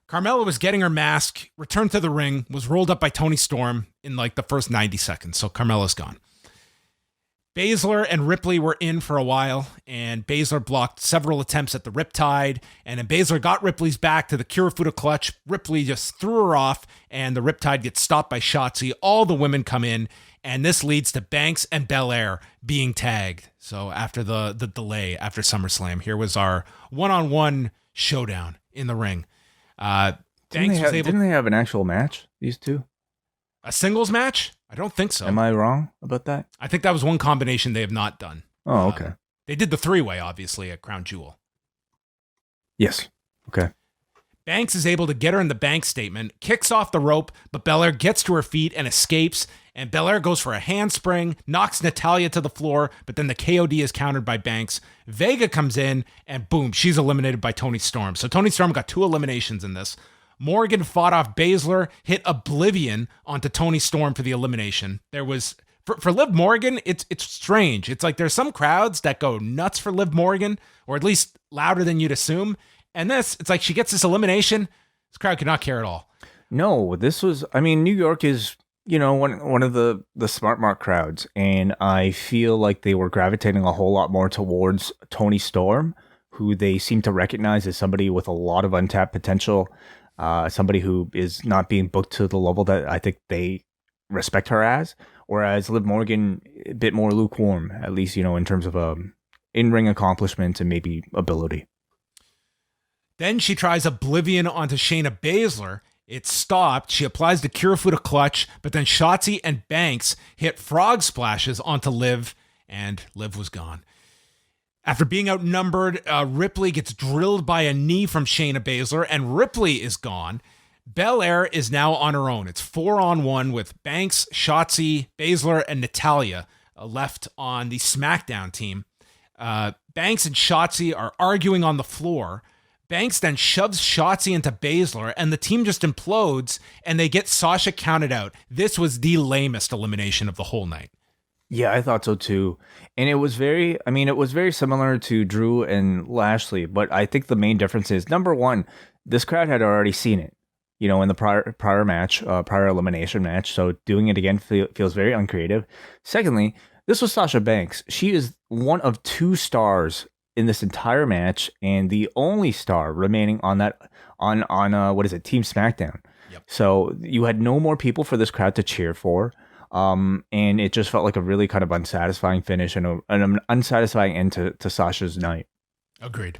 Carmella was getting her mask, returned to the ring, was rolled up by Toni Storm in like the first 90 seconds, so Carmella's gone. Baszler and Ripley were in for a while, and Baszler blocked several attempts at the Riptide, and then Baszler got Ripley's back to the Kirifuda clutch. Ripley just threw her off, and the Riptide gets stopped by Shotzi. All the women come in, and this leads to Banks and Belair being tagged. So after the delay after SummerSlam, here was our one-on-one showdown in the ring. Didn't they have an actual match, these two? A singles match? I don't think so. Am I wrong about that? I think that was one combination they have not done. Oh, okay. They did the three-way, obviously, at Crown Jewel. Yes. Okay. Banks is able to get her in the bank statement, kicks off the rope, but Belair gets to her feet and escapes, and Belair goes for a handspring, knocks Natalya to the floor, but then the KOD is countered by Banks. Vega comes in, and boom, she's eliminated by Toni Storm. So Toni Storm got 2 eliminations in this. Morgan fought off Baszler, hit Oblivion onto Toni Storm for the elimination. There was, for Liv Morgan, it's strange. It's like there's some crowds that go nuts for Liv Morgan, or at least louder than you'd assume. And it's like she gets this elimination. This crowd could not care at all. No, this was, I mean, New York is, one of the smart mark crowds. And I feel like they were gravitating a whole lot more towards Toni Storm, who they seem to recognize as somebody with a lot of untapped potential. Somebody who is not being booked to the level that I think they respect her as, whereas Liv Morgan, a bit more lukewarm, at least, in terms of in-ring accomplishments and maybe ability. Then she tries Oblivion onto Shayna Baszler. It's stopped. She applies the Kirifuda clutch, but then Shotzi and Banks hit frog splashes onto Liv, and Liv was gone. After being outnumbered, Ripley gets drilled by a knee from Shayna Baszler, and Ripley is gone. Belair is now on her own. It's 4-on-1 with Banks, Shotzi, Baszler, and Natalya left on the SmackDown team. Banks and Shotzi are arguing on the floor. Banks then shoves Shotzi into Baszler, and the team just implodes, and they get Sasha counted out. This was the lamest elimination of the whole night. Yeah, I thought so too. And it was very similar to Drew and Lashley, but I think the main difference is, number one, this crowd had already seen it, in the prior match, prior elimination match. So doing it again feels very uncreative. Secondly, this was Sasha Banks. She is one of 2 stars in this entire match, and the only star remaining on Team SmackDown. Yep. So you had no more people for this crowd to cheer for. And it just felt like a really kind of unsatisfying finish and an unsatisfying end to Sasha's night. Agreed.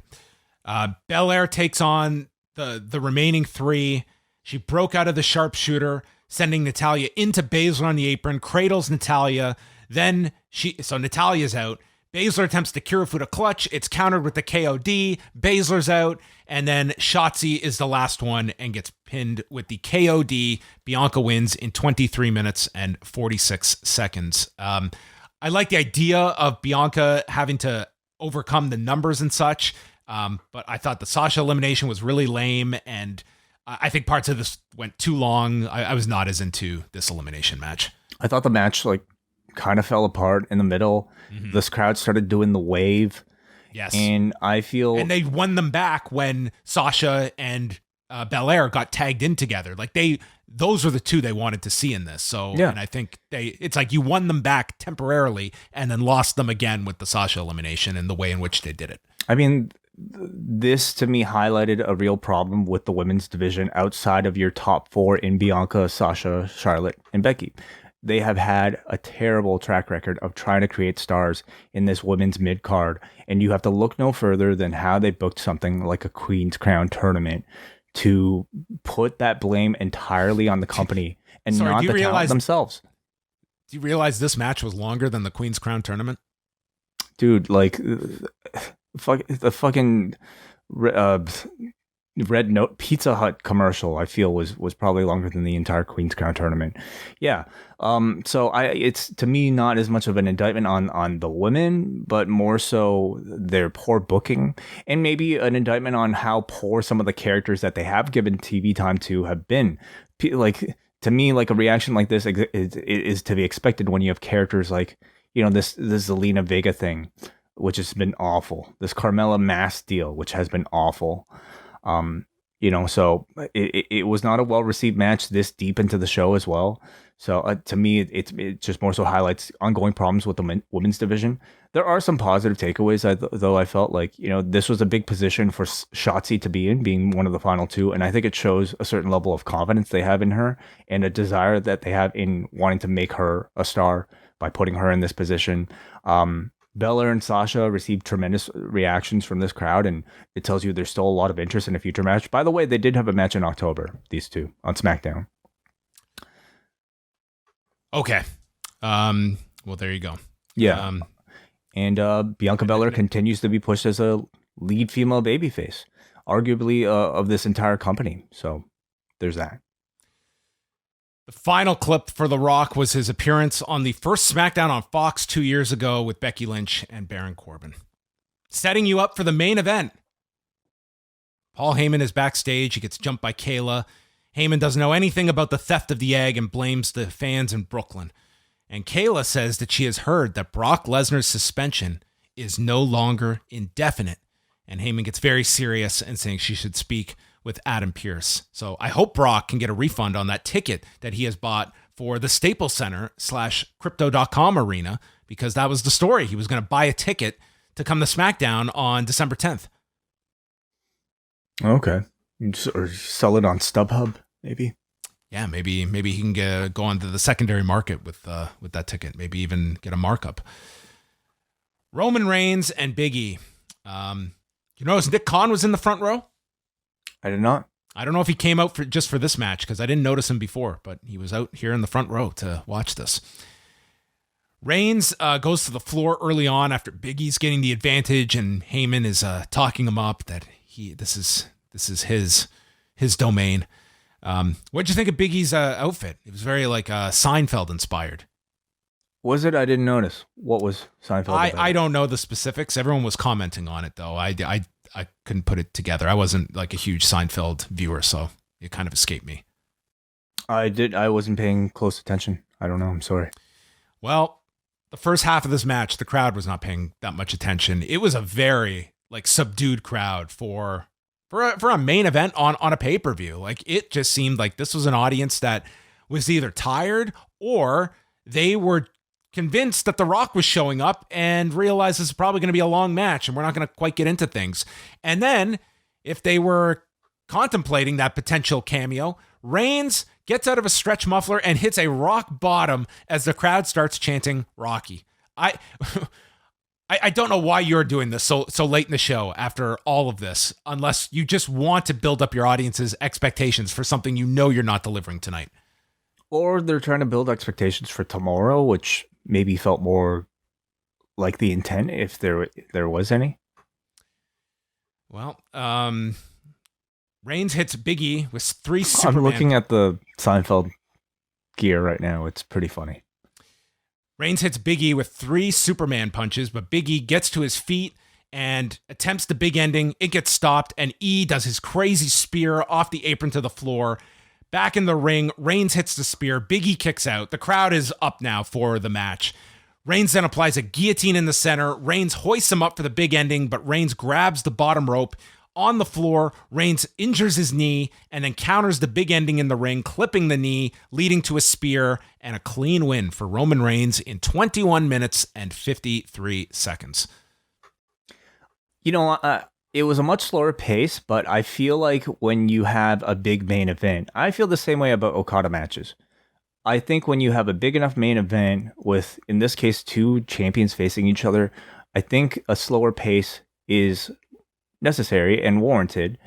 Belair takes on the remaining 3. She broke out of the sharpshooter, sending Natalya into Baszler on the apron, cradles Natalya. Then so Natalya's out. Baszler attempts the Kirifuda clutch. It's countered with the KOD. Baszler's out. And then Shotzi is the last one and gets pinned with the KOD. Bianca wins in 23 minutes and 46 seconds. I like the idea of Bianca having to overcome the numbers and such. But I thought the Sasha elimination was really lame. And I think parts of this went too long. I was not as into this elimination match. I thought the match kind of fell apart in the middle. Mm-hmm. This crowd started doing the wave. Yes. And I feel... And they won them back when Sasha and Belair got tagged in together. Like those were the 2 they wanted to see in this. So, yeah. And I think it's like you won them back temporarily and then lost them again with the Sasha elimination and the way in which they did it. I mean, this to me highlighted a real problem with the women's division outside of your top 4 in Bianca, Sasha, Charlotte, and Becky. They have had a terrible track record of trying to create stars in this women's mid-card, and you have to look no further than how they booked something like a Queen's Crown tournament to put that blame entirely on the company and not the talent themselves. Do you realize this match was longer than the Queen's Crown tournament? Dude, like, the fucking Red Note Pizza Hut commercial, I feel was probably longer than the entire Queen's Crown tournament. Yeah. So it's to me not as much of an indictment on the women, but more so their poor booking, and maybe an indictment on how poor some of the characters that they have given TV time to have been. Like, to me, like, a reaction like this is to be expected when you have characters like, this Zelina Vega thing, which has been awful. This Carmella Mass deal, which has been awful. So it was not a well received match this deep into the show as well. So to me, it just more so highlights ongoing problems with the women's division. There are some positive takeaways, though. I felt like, this was a big position for Shotzi to be in, being one of the final two. And I think it shows a certain level of confidence they have in her and a desire that they have in wanting to make her a star by putting her in this position. Bella and Sasha received tremendous reactions from this crowd, and it tells you there's still a lot of interest in a future match. By the way, they did have a match in October, these two, on SmackDown. Okay. Well, there you go. Yeah. And Bianca Belair continues to be pushed as a lead female babyface, arguably of this entire company. So there's that. The final clip for The Rock was his appearance on the first SmackDown on Fox 2 years ago with Becky Lynch and Baron Corbin. Setting you up for the main event. Paul Heyman is backstage. He gets jumped by Kayla. Heyman doesn't know anything about the theft of the egg and blames the fans in Brooklyn. And Kayla says that she has heard that Brock Lesnar's suspension is no longer indefinite. And Heyman gets very serious and saying she should speak with Adam Pearce. So I hope Brock can get a refund on that ticket that he has bought for the Staples Center /crypto.com arena, because that was the story. He was going to buy a ticket to come to SmackDown on December 10th. Okay. Or sell it on StubHub, maybe. Yeah, maybe he can go onto the secondary market with that ticket. Maybe even get a markup. Roman Reigns and Big E. You notice Nick Khan was in the front row? I did not. I don't know if he came out just for this match, because I didn't notice him before, but he was out here in the front row to watch this. Reigns goes to the floor early on after Big E's getting the advantage, and Heyman is talking him up that this is his domain. What'd you think of Big E's outfit? It was very like Seinfeld inspired. Was it? I didn't notice. What was Seinfeld? I don't know the specifics. Everyone was commenting on it, though. I couldn't put it together. I wasn't like a huge Seinfeld viewer, so it kind of escaped me. I wasn't paying close attention. I don't know. I'm sorry. Well, the first half of this match, the crowd was not paying that much attention. It was a very like subdued crowd for a main event on a pay-per-view. Like, it just seemed like this was an audience that was either tired or they were convinced that The Rock was showing up and realized this is probably going to be a long match and we're not going to quite get into things. And then, if they were contemplating that potential cameo, Reigns gets out of a stretch muffler and hits a rock bottom as the crowd starts chanting Rocky. I don't know why you're doing this so late in the show after all of this, unless you just want to build up your audience's expectations for something you know you're not delivering tonight. Or they're trying to build expectations for tomorrow, which maybe felt more like the intent, if there was any. Well, Reigns hits Big E with 3 Superman. I'm looking at the Seinfeld gear right now. It's pretty funny. Reigns hits Big E with 3 Superman punches, but Big E gets to his feet and attempts the big ending. It gets stopped, and E does his crazy spear off the apron to the floor. Back in the ring, Reigns hits the spear. Big E kicks out. The crowd is up now for the match. Reigns then applies a guillotine in the center. Reigns hoists him up for the big ending, but Reigns grabs the bottom rope. On the floor, Reigns injures his knee and then counters the big ending in the ring, clipping the knee, leading to a spear and a clean win for Roman Reigns in 21 minutes and 53 seconds. It was a much slower pace, but I feel like when you have a big main event, I feel the same way about Okada matches. I think when you have a big enough main event with, in this case, 2 champions facing each other, I think a slower pace is necessary and warranted.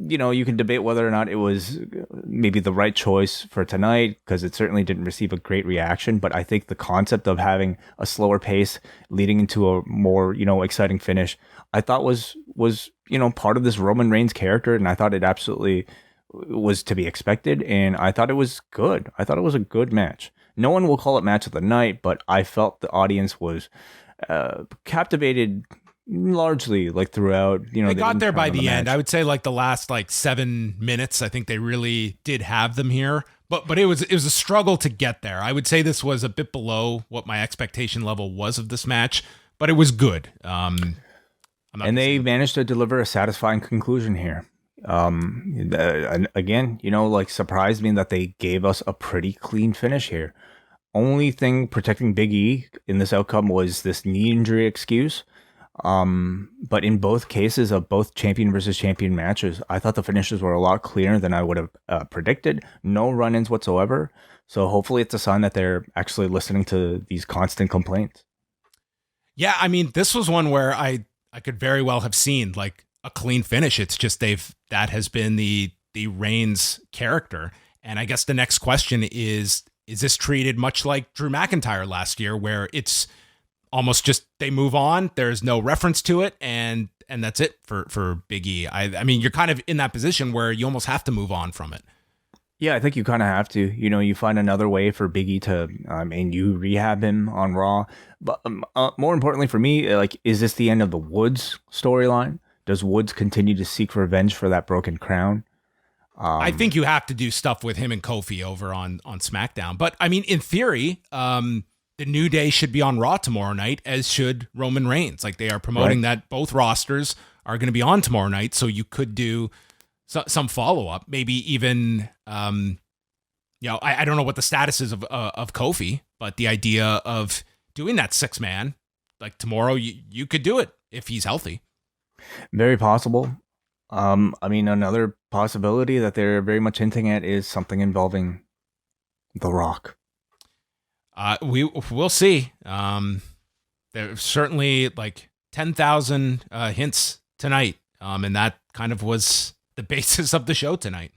you can debate whether or not it was maybe the right choice for tonight, because it certainly didn't receive a great reaction. But I think the concept of having a slower pace leading into a more, exciting finish, I thought was part of this Roman Reigns character, and I thought it absolutely was to be expected, and I thought it was good. I thought it was a good match. No one will call it match of the night, but I felt the audience was captivated largely throughout. They got there by the end. I would say the last 7 minutes. I think they really did have them here, but it was a struggle to get there. I would say this was a bit below what my expectation level was of this match, but it was good. And they managed to deliver a satisfying conclusion here. Again, surprised me that they gave us a pretty clean finish here. Only thing protecting Big E in this outcome was this knee injury excuse. But in both cases of both champion versus champion matches, I thought the finishes were a lot cleaner than I would have predicted. No run-ins whatsoever. So hopefully it's a sign that they're actually listening to these constant complaints. Yeah, I mean, this was one where I could very well have seen a clean finish. It's just that has been the Reigns character. And I guess the next question is this treated much like Drew McIntyre last year, where it's almost just they move on, there's no reference to it, and that's it for Big E. I mean, you're kind of in that position where you almost have to move on from it. Yeah, I think you kind of have to. You find another way for Big E to, you rehab him on Raw. But more importantly for me, is this the end of the Woods storyline? Does Woods continue to seek revenge for that broken crown? I think you have to do stuff with him and Kofi over on SmackDown. But I mean, in theory, the New Day should be on Raw tomorrow night, as should Roman Reigns. They are promoting that both rosters are going to be on tomorrow night. So you could do some follow-up, maybe even, I don't know what the status is of Kofi, but the idea of doing that 6-man, tomorrow, you could do it if he's healthy. Very possible. Another possibility that they're very much hinting at is something involving The Rock. We'll see. There's certainly 10,000 hints tonight, and that kind of was the basis of the show tonight.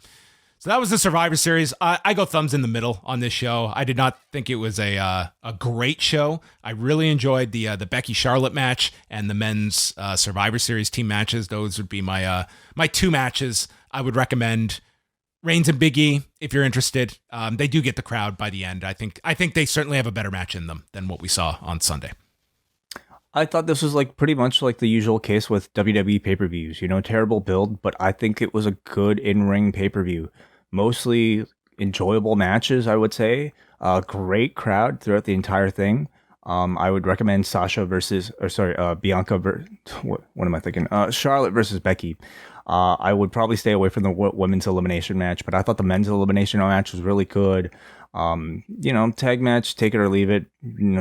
So that was the Survivor Series. I go thumbs in the middle on this show. I did not think it was a great show. I really enjoyed the Becky Charlotte match and the men's Survivor Series team matches. Those would be my two matches I would recommend. Reigns and Big E, if you're interested. They do get the crowd by the end. I think they certainly have a better match in them than what we saw on Sunday. I thought this was pretty much the usual case with WWE pay-per-views. Terrible build, but I think it was a good in-ring pay-per-view. Mostly enjoyable matches, I would say. Great crowd throughout the entire thing. I would recommend Bianca. What am I thinking? Charlotte versus Becky. I would probably stay away from the women's elimination match, but I thought the men's elimination match was really good. Tag match, take it or leave it,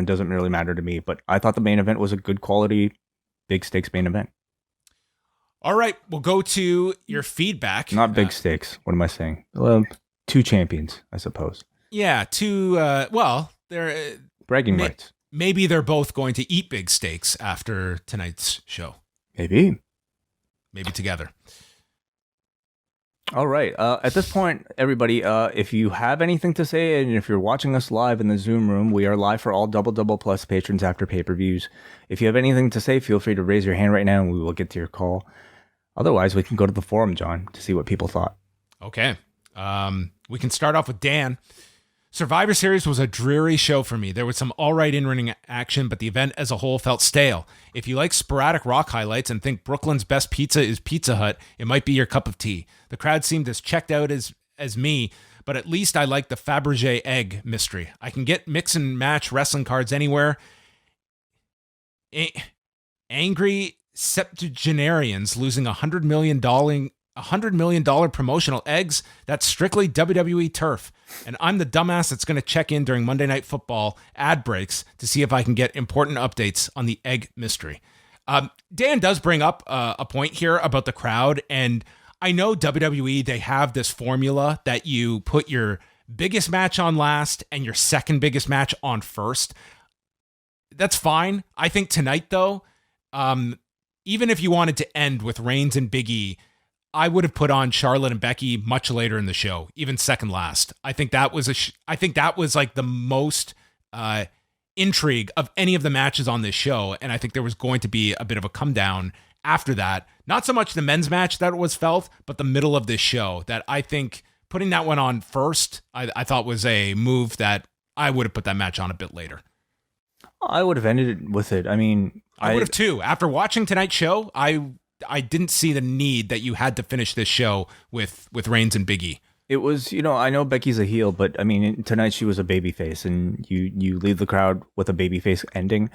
doesn't really matter to me. But I thought the main event was a good quality, big stakes main event. All right, we'll go to your feedback. Not big stakes. What am I saying? Well, two champions, I suppose. Yeah, two. They're bragging rights. Maybe they're both going to eat big steaks after tonight's show. Maybe together. All right. At this point, everybody, if you have anything to say, and if you're watching us live in the Zoom room, we are live for all Double Plus patrons after pay-per-views. If you have anything to say, feel free to raise your hand right now, and we will get to your call. Otherwise, we can go to the forum, John, to see what people thought. Okay. We can start off with Dan. Survivor Series was a dreary show for me. There was some all-right in-ring action, but the event as a whole felt stale. If you like sporadic Rock highlights and think Brooklyn's best pizza is Pizza Hut, it might be your cup of tea. The crowd seemed as checked out as me, but at least I like the Fabergé egg mystery. I can get mix and match wrestling cards anywhere. Angry septuagenarians losing $100 million promotional eggs, that's strictly WWE turf. And I'm the dumbass that's going to check in during Monday Night Football ad breaks to see if I can get important updates on the egg mystery. Dan does bring up a point here about the crowd, and I know WWE, they have this formula that you put your biggest match on last and your second biggest match on first. That's fine. I think tonight, though, even if you wanted to end with Reigns and Big E, I would have put on Charlotte and Becky much later in the show, even second last. I think that was I think that was like the most intrigue of any of the matches on this show, and I think there was going to be a bit of a come down after that. Not so much the men's match that was felt, but the middle of this show. That I think putting that one on first, I thought was a move that I would have put that match on a bit later. I would have ended it with it. I mean, I would have too. After watching tonight's show, I didn't see the need that you had to finish this show with Reigns and Big E. It was, I know Becky's a heel, but I mean, tonight she was a babyface, and you leave the crowd with a babyface ending.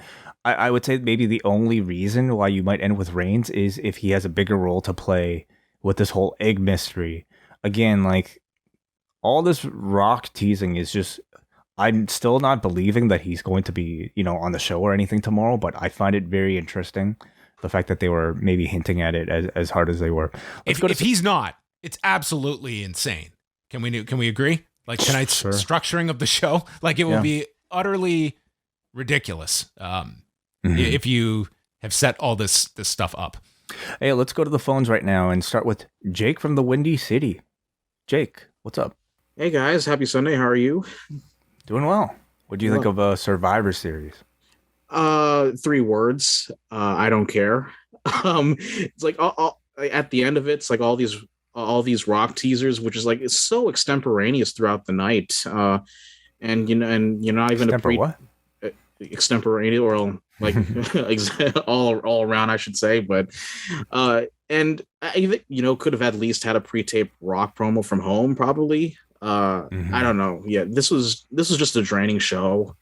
I would say maybe the only reason why you might end with Reigns is if he has a bigger role to play with this whole egg mystery. Again, like, all this Rock teasing is just, I'm still not believing that he's going to be, on the show or anything tomorrow, but I find it very interesting. The fact that they were maybe hinting at it as hard as they were. If he's not, it's absolutely insane. Can we agree? Like tonight's structuring of the show, like it will be utterly ridiculous if you have set all this stuff up. Hey, let's go to the phones right now and start with Jake from the Windy City. Jake, what's up? Hey guys, happy Sunday. How are you? Doing well. What do you think of Survivor Series? 3 words. I don't care. It's like all, at the end of it, it's like all these Rock teasers, which is like it's so extemporaneous throughout the night. And you're not even extemporaneous or like all around, I should say. But and I could have at least had a pre-taped Rock promo from home, probably. I don't know. Yeah, this was just a draining show.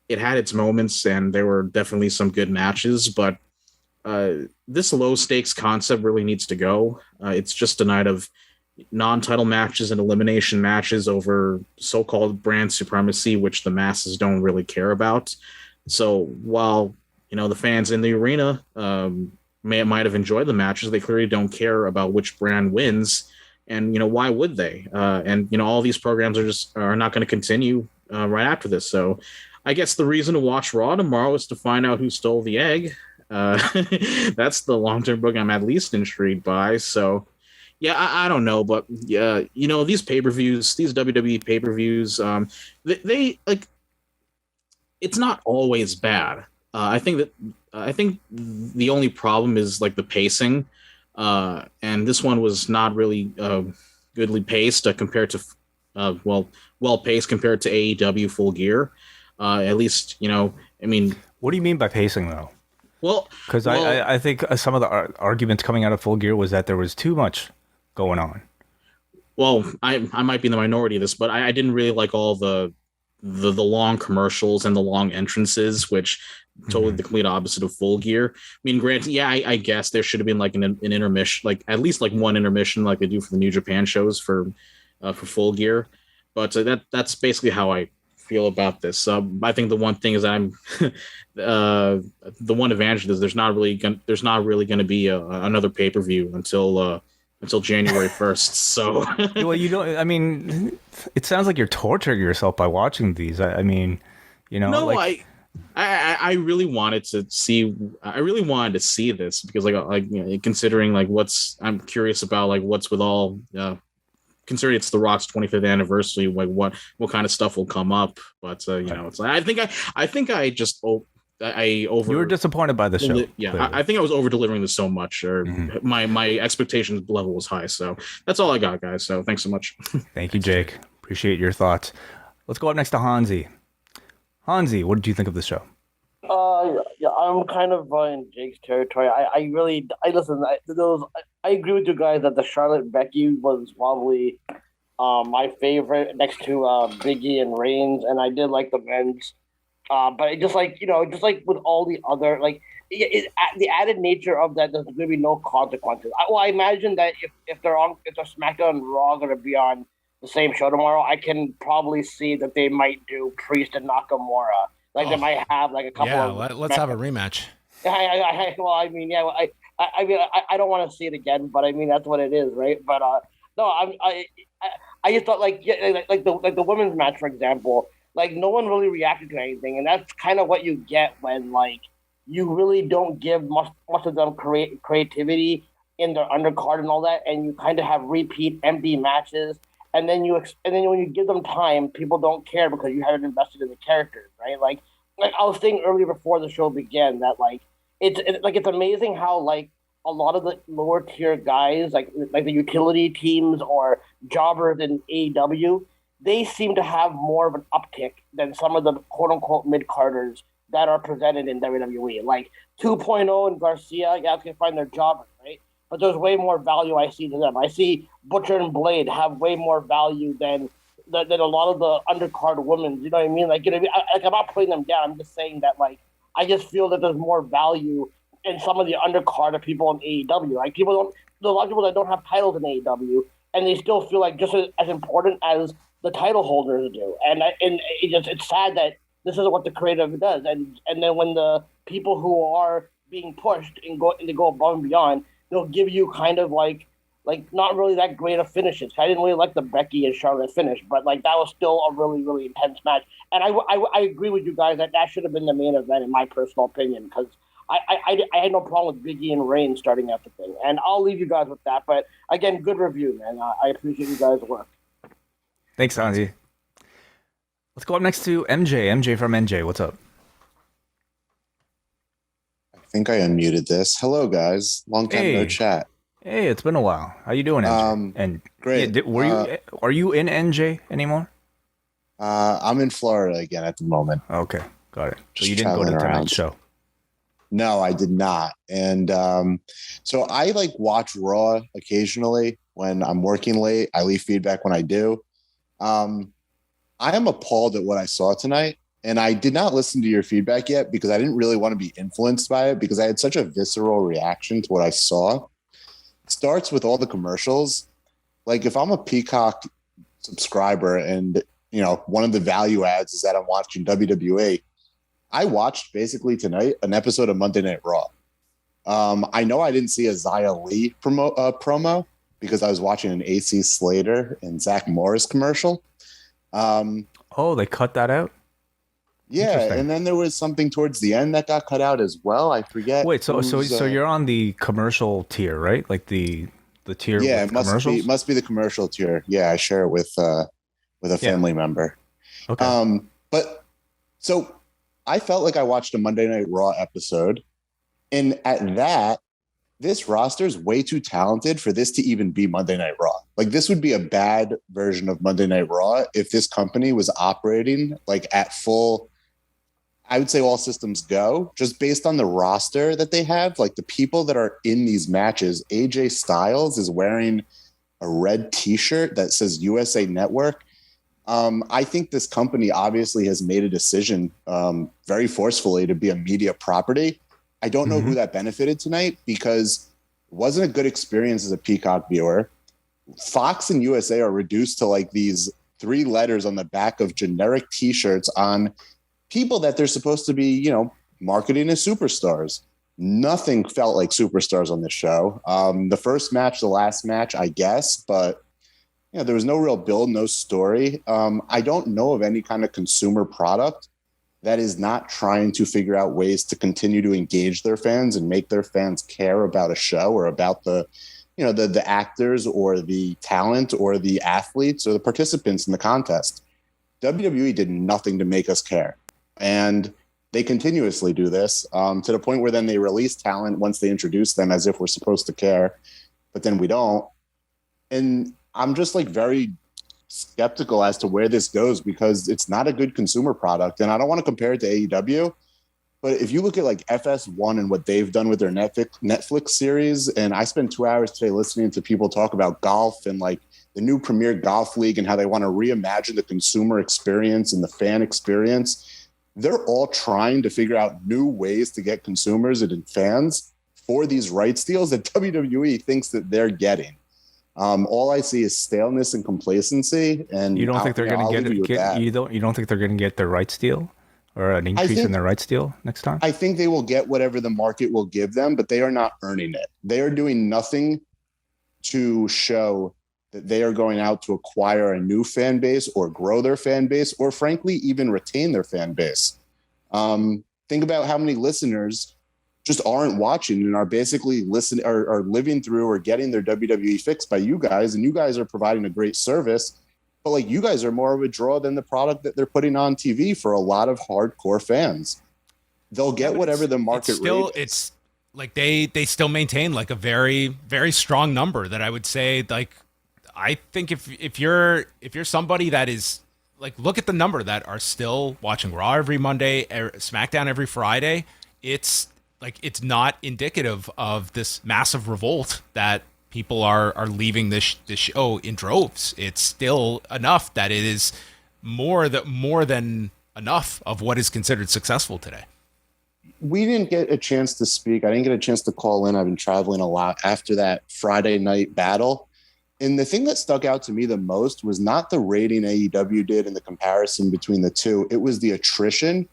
It had its moments, and there were definitely some good matches, but this low stakes concept really needs to go. It's just a night of non-title matches and elimination matches over so-called brand supremacy, which the masses don't really care about. So while the fans in the arena might have enjoyed the matches, they clearly don't care about which brand wins, and why would they? And all these programs are not going to continue right after this. So I guess the reason to watch Raw tomorrow is to find out who stole the egg. That's the long-term book I'm at least intrigued by. So, yeah, I don't know, but yeah, these pay-per-views, these WWE pay-per-views, they like, it's not always bad. I think the only problem is like the pacing, and this one was not really goodly paced compared to, well paced compared to AEW Full Gear. At least, I mean... What do you mean by pacing, though? Well... Because I think some of the arguments coming out of Full Gear was that there was too much going on. Well, I might be in the minority of this, but I didn't really like all the long commercials and the long entrances, which totally the complete opposite of Full Gear. I mean, granted, yeah, I guess there should have been like an intermission, like at least like one intermission like they do for the New Japan shows for Full Gear. But that's basically how I feel about this. I think the one thing is I'm the one advantage is there's not really going to be another pay-per-view until January 1st. So well, I mean, it sounds like you're torturing yourself by watching these. I mean, no, like, I really wanted to see this because considering like I'm curious about like what's with all considering it's The Rock's 25th anniversary, like what kind of stuff will come up. But it's like I think I just you were disappointed by the show. Yeah, I think I was over delivering this so much, or my expectations level was high. So that's all I got, guys. So thanks so much. Thank you, Jake. Appreciate your thoughts. Let's go up next to Hansi. Hansi, what did you think of the show? Yeah, I'm kind of in Jake's territory. I listen. I agree with you guys that the Charlotte Becky was probably my favorite next to Biggie and Reigns, and I did like the men's. But it just like with all the other the added nature of that, there's going to be no consequences. I imagine that if they're SmackDown and Raw going to be on the same show tomorrow, I can probably see that they might do Priest and Nakamura. They might have like a couple. Yeah, let's have a rematch. I don't want to see it again, but I mean that's what it is, right? But no, I just thought like the women's match, for example, like no one really reacted to anything, and that's kind of what you get when like you really don't give much of them creativity in their undercard and all that, and you kind of have repeat empty matches, and then when you give them time, people don't care because you haven't invested in the characters, right? Like I was saying earlier before the show began that like it's amazing how like a lot of the lower tier guys like the utility teams or jobbers in AEW, they seem to have more of an uptick than some of the quote unquote mid carders that are presented in WWE. Like 2.0 and Garcia, guys can find their jobbers, right? But there's way more value I see to them. I see Butcher and Blade have way more value than a lot of the undercard women. You know what I mean? Like, you know, I'm not putting them down. I'm just saying that, like, I just feel that there's more value in some of the undercard of people in AEW. Like, there's a lot of people that don't have titles in AEW, and they still feel like just as important as the title holders do. And it's sad that this is what the creative does. And then when the people who are being pushed and go above and beyond, they'll give you kind of like not really that great of finishes. I didn't really like the Becky and Charlotte finish, but like that was still a really, really intense match. And I agree with you guys that should have been the main event in my personal opinion, because I had no problem with Big E and Reigns starting out the thing. And I'll leave you guys with that. But again, good review, man. I appreciate you guys' work. Thanks, Andy. Let's go up next to MJ. MJ from NJ. What's up? I think I unmuted this. Hello, guys. Long time no chat. Hey, it's been a while. How you doing, NJ? And great. Yeah, are you in NJ anymore? I'm in Florida again at the moment. Okay, got it. So Just you didn't go to tonight's show? No, I did not. And so I like watch Raw occasionally when I'm working late. I leave feedback when I do. I am appalled at what I saw tonight. And I did not listen to your feedback yet because I didn't really want to be influenced by it because I had such a visceral reaction to what I saw. It starts with all the commercials. Like if I'm a Peacock subscriber and, you know, one of the value adds is that I'm watching WWE, I watched basically tonight an episode of Monday Night Raw. I know I didn't see a Xia Li promo because I was watching an AC Slater and Zach Morris commercial. Oh, they cut that out? Yeah, and then there was something towards the end that got cut out as well. I forget. Wait, so you're on the commercial tier, right? Like the tier yeah, with it must be the commercial tier. Yeah, I share it with a family member. Okay. But so I felt like I watched a Monday Night Raw episode, and at that, this roster is way too talented for this to even be Monday Night Raw. Like this would be a bad version of Monday Night Raw if this company was operating like at full, I would say all systems go, just based on the roster that they have. Like the people that are in these matches, AJ Styles is wearing a red t-shirt that says USA Network. I think this company obviously has made a decision very forcefully to be a media property. I don't know who that benefited tonight because it wasn't a good experience as a Peacock viewer. Fox and USA are reduced to like these 3 letters on the back of generic t-shirts on people that they're supposed to be, you know, marketing as superstars. Nothing felt like superstars on this show. The first match, the last match, I guess, but you know, there was no real build, no story. I don't know of any kind of consumer product that is not trying to figure out ways to continue to engage their fans and make their fans care about a show or about the, you know, the actors or the talent or the athletes or the participants in the contest. WWE did nothing to make us care. And they continuously do this to the point where then they release talent once they introduce them as if we're supposed to care, but then we don't. And I'm just like very skeptical as to where this goes because it's not a good consumer product. And I don't want to compare it to AEW, but if you look at like FS1 and what they've done with their Netflix series, and I spent 2 hours today listening to people talk about golf and like the new Premier Golf League and how they want to reimagine the consumer experience and the fan experience. They're all trying to figure out new ways to get consumers and fans for these rights deals that WWE thinks that they're getting. All I see is staleness and complacency, and you don't think they're going to you don't think they're going to get their rights deal or an increase in their rights deal next time? I think they will get whatever the market will give them, but they are not earning it. They are doing nothing to show that they are going out to acquire a new fan base or grow their fan base or frankly even retain their fan base. Think about how many listeners just aren't watching and are basically listening or living through or getting their WWE fix by you guys. And you guys are providing a great service, but like you guys are more of a draw than the product that they're putting on TV for a lot of hardcore fans. They'll get whatever the market rate is. It's like they still maintain like a very, very strong number that I would say, like, I think if you're somebody that is like, look at the number that are still watching Raw every Monday, SmackDown every Friday, it's not indicative of this massive revolt that people are leaving this show in droves. It's still enough that it is more than enough of what is considered successful today. We didn't get a chance to speak. I didn't get a chance to call in. I've been traveling a lot after that Friday night battle. And the thing that stuck out to me the most was not the rating AEW did in the comparison between the two. It was the attrition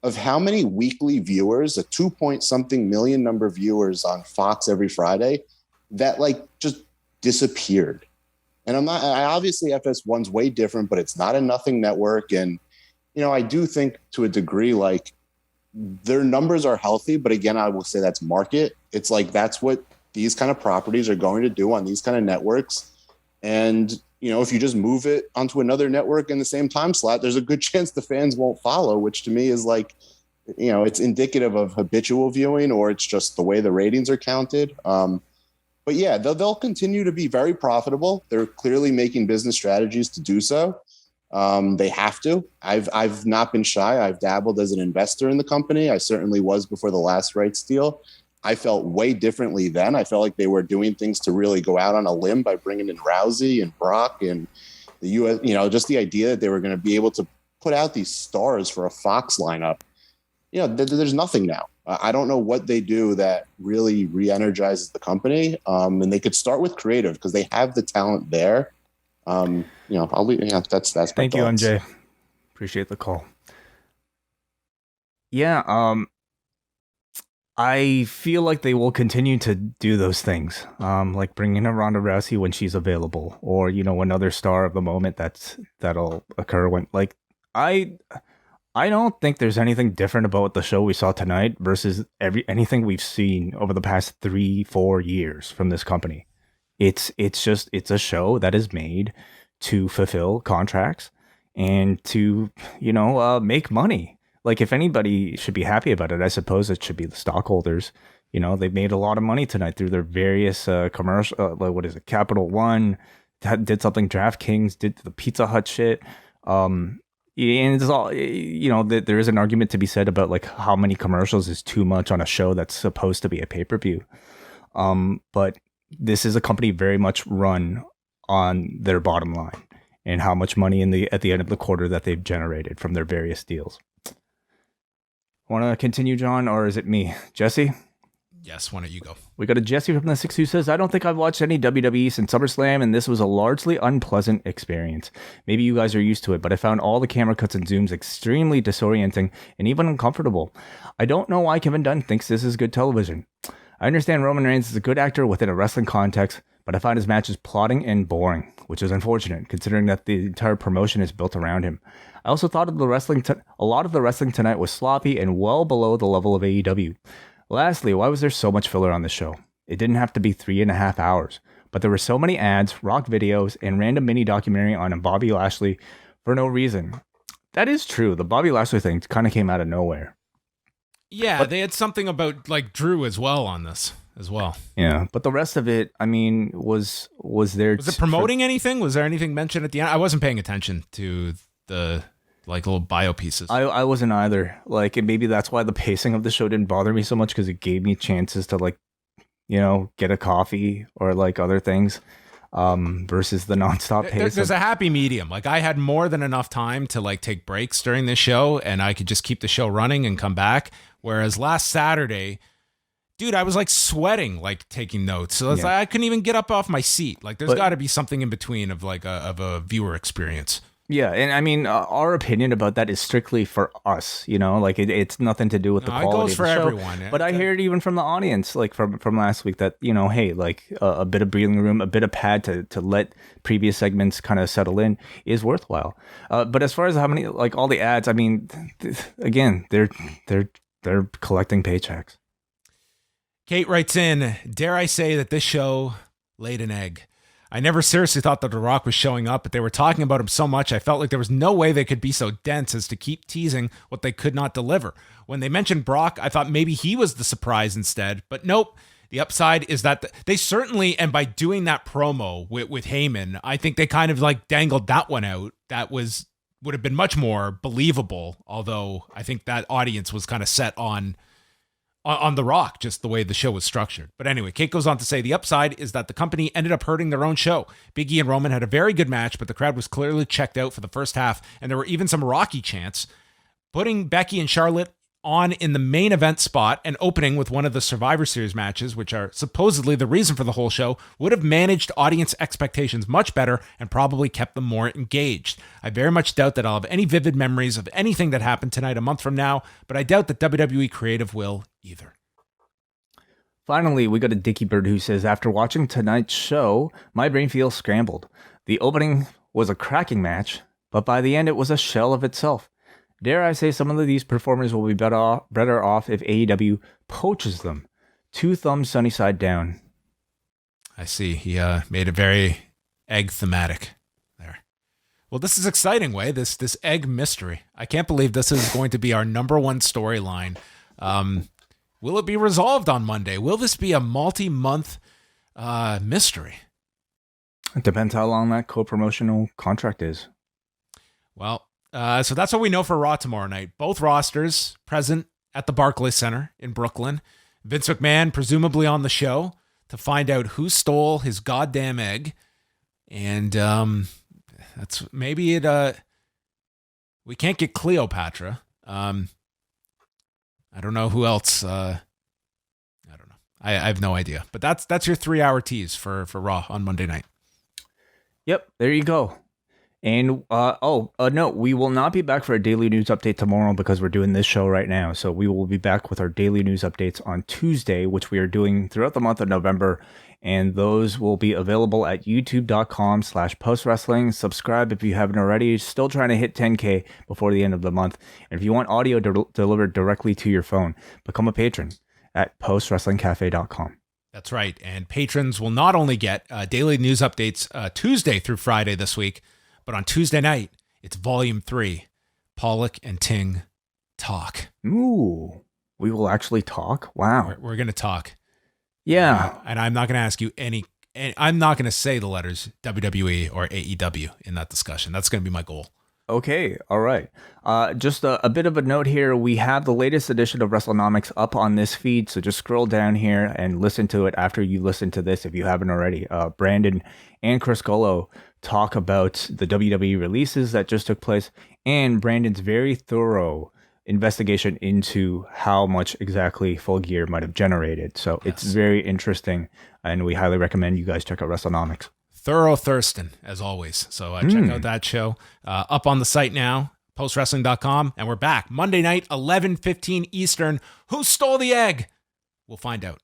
of how many weekly viewers, a 2-point-something million number of viewers on Fox every Friday, that like just disappeared. And obviously FS1's way different, but it's not a nothing network. And, you know, I do think to a degree, like, their numbers are healthy, but again, I will say that's market. It's like, that's what these kind of properties are going to do on these kind of networks. And, you know, if you just move it onto another network in the same time slot, there's a good chance the fans won't follow, which to me is like, you know, it's indicative of habitual viewing, or it's just the way the ratings are counted. But yeah, they'll continue to be very profitable. They're clearly making business strategies to do so. They have to. I've not been shy. I've dabbled as an investor in the company. I certainly was before the last rights deal. I felt way differently then. I felt like they were doing things to really go out on a limb by bringing in Rousey and Brock and the US, you know, just the idea that they were going to be able to put out these stars for a Fox lineup. You know, there's nothing now. I don't know what they do that really re-energizes the company. And they could start with creative because they have the talent there. You know, I'll leave. Yeah, that's. Thank you, MJ. Appreciate the call. Yeah. I feel like they will continue to do those things, like bringing in Ronda Rousey when she's available, or, you know, another star of the moment that'll occur when, like, I don't think there's anything different about the show we saw tonight versus anything we've seen over the past 3-4 years from this company. It's a show that is made to fulfill contracts and to, you know, make money. Like, if anybody should be happy about it, I suppose it should be the stockholders. You know, they've made a lot of money tonight through their various commercial. What is it? Capital One did something. DraftKings did the Pizza Hut shit. And it's all, you know, there is an argument to be said about like how many commercials is too much on a show that's supposed to be a pay-per-view. But this is a company very much run on their bottom line and how much money at the end of the quarter that they've generated from their various deals. Want to continue, John, or is it me? Jesse? Yes, why don't you go? We got a Jesse from the 6 who says, I don't think I've watched any WWE since SummerSlam, and this was a largely unpleasant experience. Maybe you guys are used to it, but I found all the camera cuts and zooms extremely disorienting and even uncomfortable. I don't know why Kevin Dunn thinks this is good television. I understand Roman Reigns is a good actor within a wrestling context, but I find his matches plotting and boring, which is unfortunate, considering that the entire promotion is built around him. I also thought of a lot of the wrestling tonight was sloppy and well below the level of AEW. Lastly, why was there so much filler on the show? It didn't have to be 3.5 hours, but there were so many ads, rock videos, and random mini documentary on Bobby Lashley for no reason. That is true. The Bobby Lashley thing kind of came out of nowhere. Yeah, but they had something about like Drew as well on this as well. Yeah, but the rest of it, I mean, was there? Was it promoting anything? Was there anything mentioned at the end? I wasn't paying attention to the like little bio pieces. I wasn't either. Like, and maybe that's why the pacing of the show didn't bother me so much, because it gave me chances to, like, you know, get a coffee or like other things, versus the nonstop pace. There's a happy medium. Like, I had more than enough time to like take breaks during this show, and I could just keep the show running and come back. Whereas last Saturday, dude, I was like sweating, like taking notes. So it's like I couldn't even get up off my seat. Like, there's got to be something in between of like a viewer experience. Yeah, and I mean, our opinion about that is strictly for us, you know, like it's nothing to do with the quality of the show. Everyone, yeah. But I hear it even from the audience, like from last week, that, you know, hey, like a bit of breathing room, a bit of pad to let previous segments kind of settle in is worthwhile. But as far as how many, like all the ads, I mean, again, they're collecting paychecks. Kate writes in, dare I say that this show laid an egg? I never seriously thought that The Rock was showing up, but they were talking about him so much, I felt like there was no way they could be so dense as to keep teasing what they could not deliver. When they mentioned Brock, I thought maybe he was the surprise instead, but nope. The upside is that they certainly, and by doing that promo with Heyman, I think they kind of like dangled that one out. That would have been much more believable, although I think that audience was kind of set on The Rock, just the way the show was structured. But anyway, Kate goes on to say the upside is that the company ended up hurting their own show. Big E and Roman had a very good match, but the crowd was clearly checked out for the first half, and there were even some Rocky chants. Putting Becky and Charlotte on in the main event spot and opening with one of the Survivor Series matches, which are supposedly the reason for the whole show, would have managed audience expectations much better and probably kept them more engaged. I very much doubt that I'll have any vivid memories of anything that happened tonight a month from now, but I doubt that WWE creative will either. Finally, we got a Dickie Bird who says, after watching tonight's show, my brain feels scrambled. The opening was a cracking match, but by the end it was a shell of itself. Dare I say some of these performers will be better off if AEW poaches them. 2 thumbs sunny side down. I see. He made it very egg thematic there. Well, this is exciting, Way. This egg mystery. I can't believe this is going to be our number one storyline. Will it be resolved on Monday? Will this be a multi-month mystery? It depends how long that co-promotional contract is. Well, so that's what we know for Raw tomorrow night. Both rosters present at the Barclays Center in Brooklyn. Vince McMahon presumably on the show to find out who stole his goddamn egg. And that's maybe it. We can't get Cleopatra. I don't know who else. I don't know. I have no idea. But that's your 3-hour tease for Raw on Monday night. Yep, there you go. And, no, we will not be back for a daily news update tomorrow because we're doing this show right now. So we will be back with our daily news updates on Tuesday, which we are doing throughout the month of November. And those will be available at youtube.com/postwrestling. Subscribe if you haven't already. Still trying to hit 10K before the end of the month. And if you want audio delivered directly to your phone, become a patron at postwrestlingcafe.com. That's right. And patrons will not only get daily news updates Tuesday through Friday this week, but on Tuesday night, it's Volume 3, Pollock and Ting Talk. Ooh, we will actually talk? Wow. We're going to talk. Yeah. And I'm not going to ask you I'm not going to say the letters WWE or AEW in that discussion. That's going to be my goal. Okay, all right. Just a bit of a note here. We have the latest edition of WrestleNomics up on this feed, so just scroll down here and listen to it after you listen to this if you haven't already. Brandon and Chris Gullo talk about the WWE releases that just took place and Brandon's very thorough investigation into how much exactly Full Gear might have generated. So It's very interesting, and we highly recommend you guys check out WrestleNomics. Thorough Thurston, as always. So check out that show. Up on the site now, postwrestling.com, and we're back Monday night, 11:15 Eastern. Who stole the egg? We'll find out.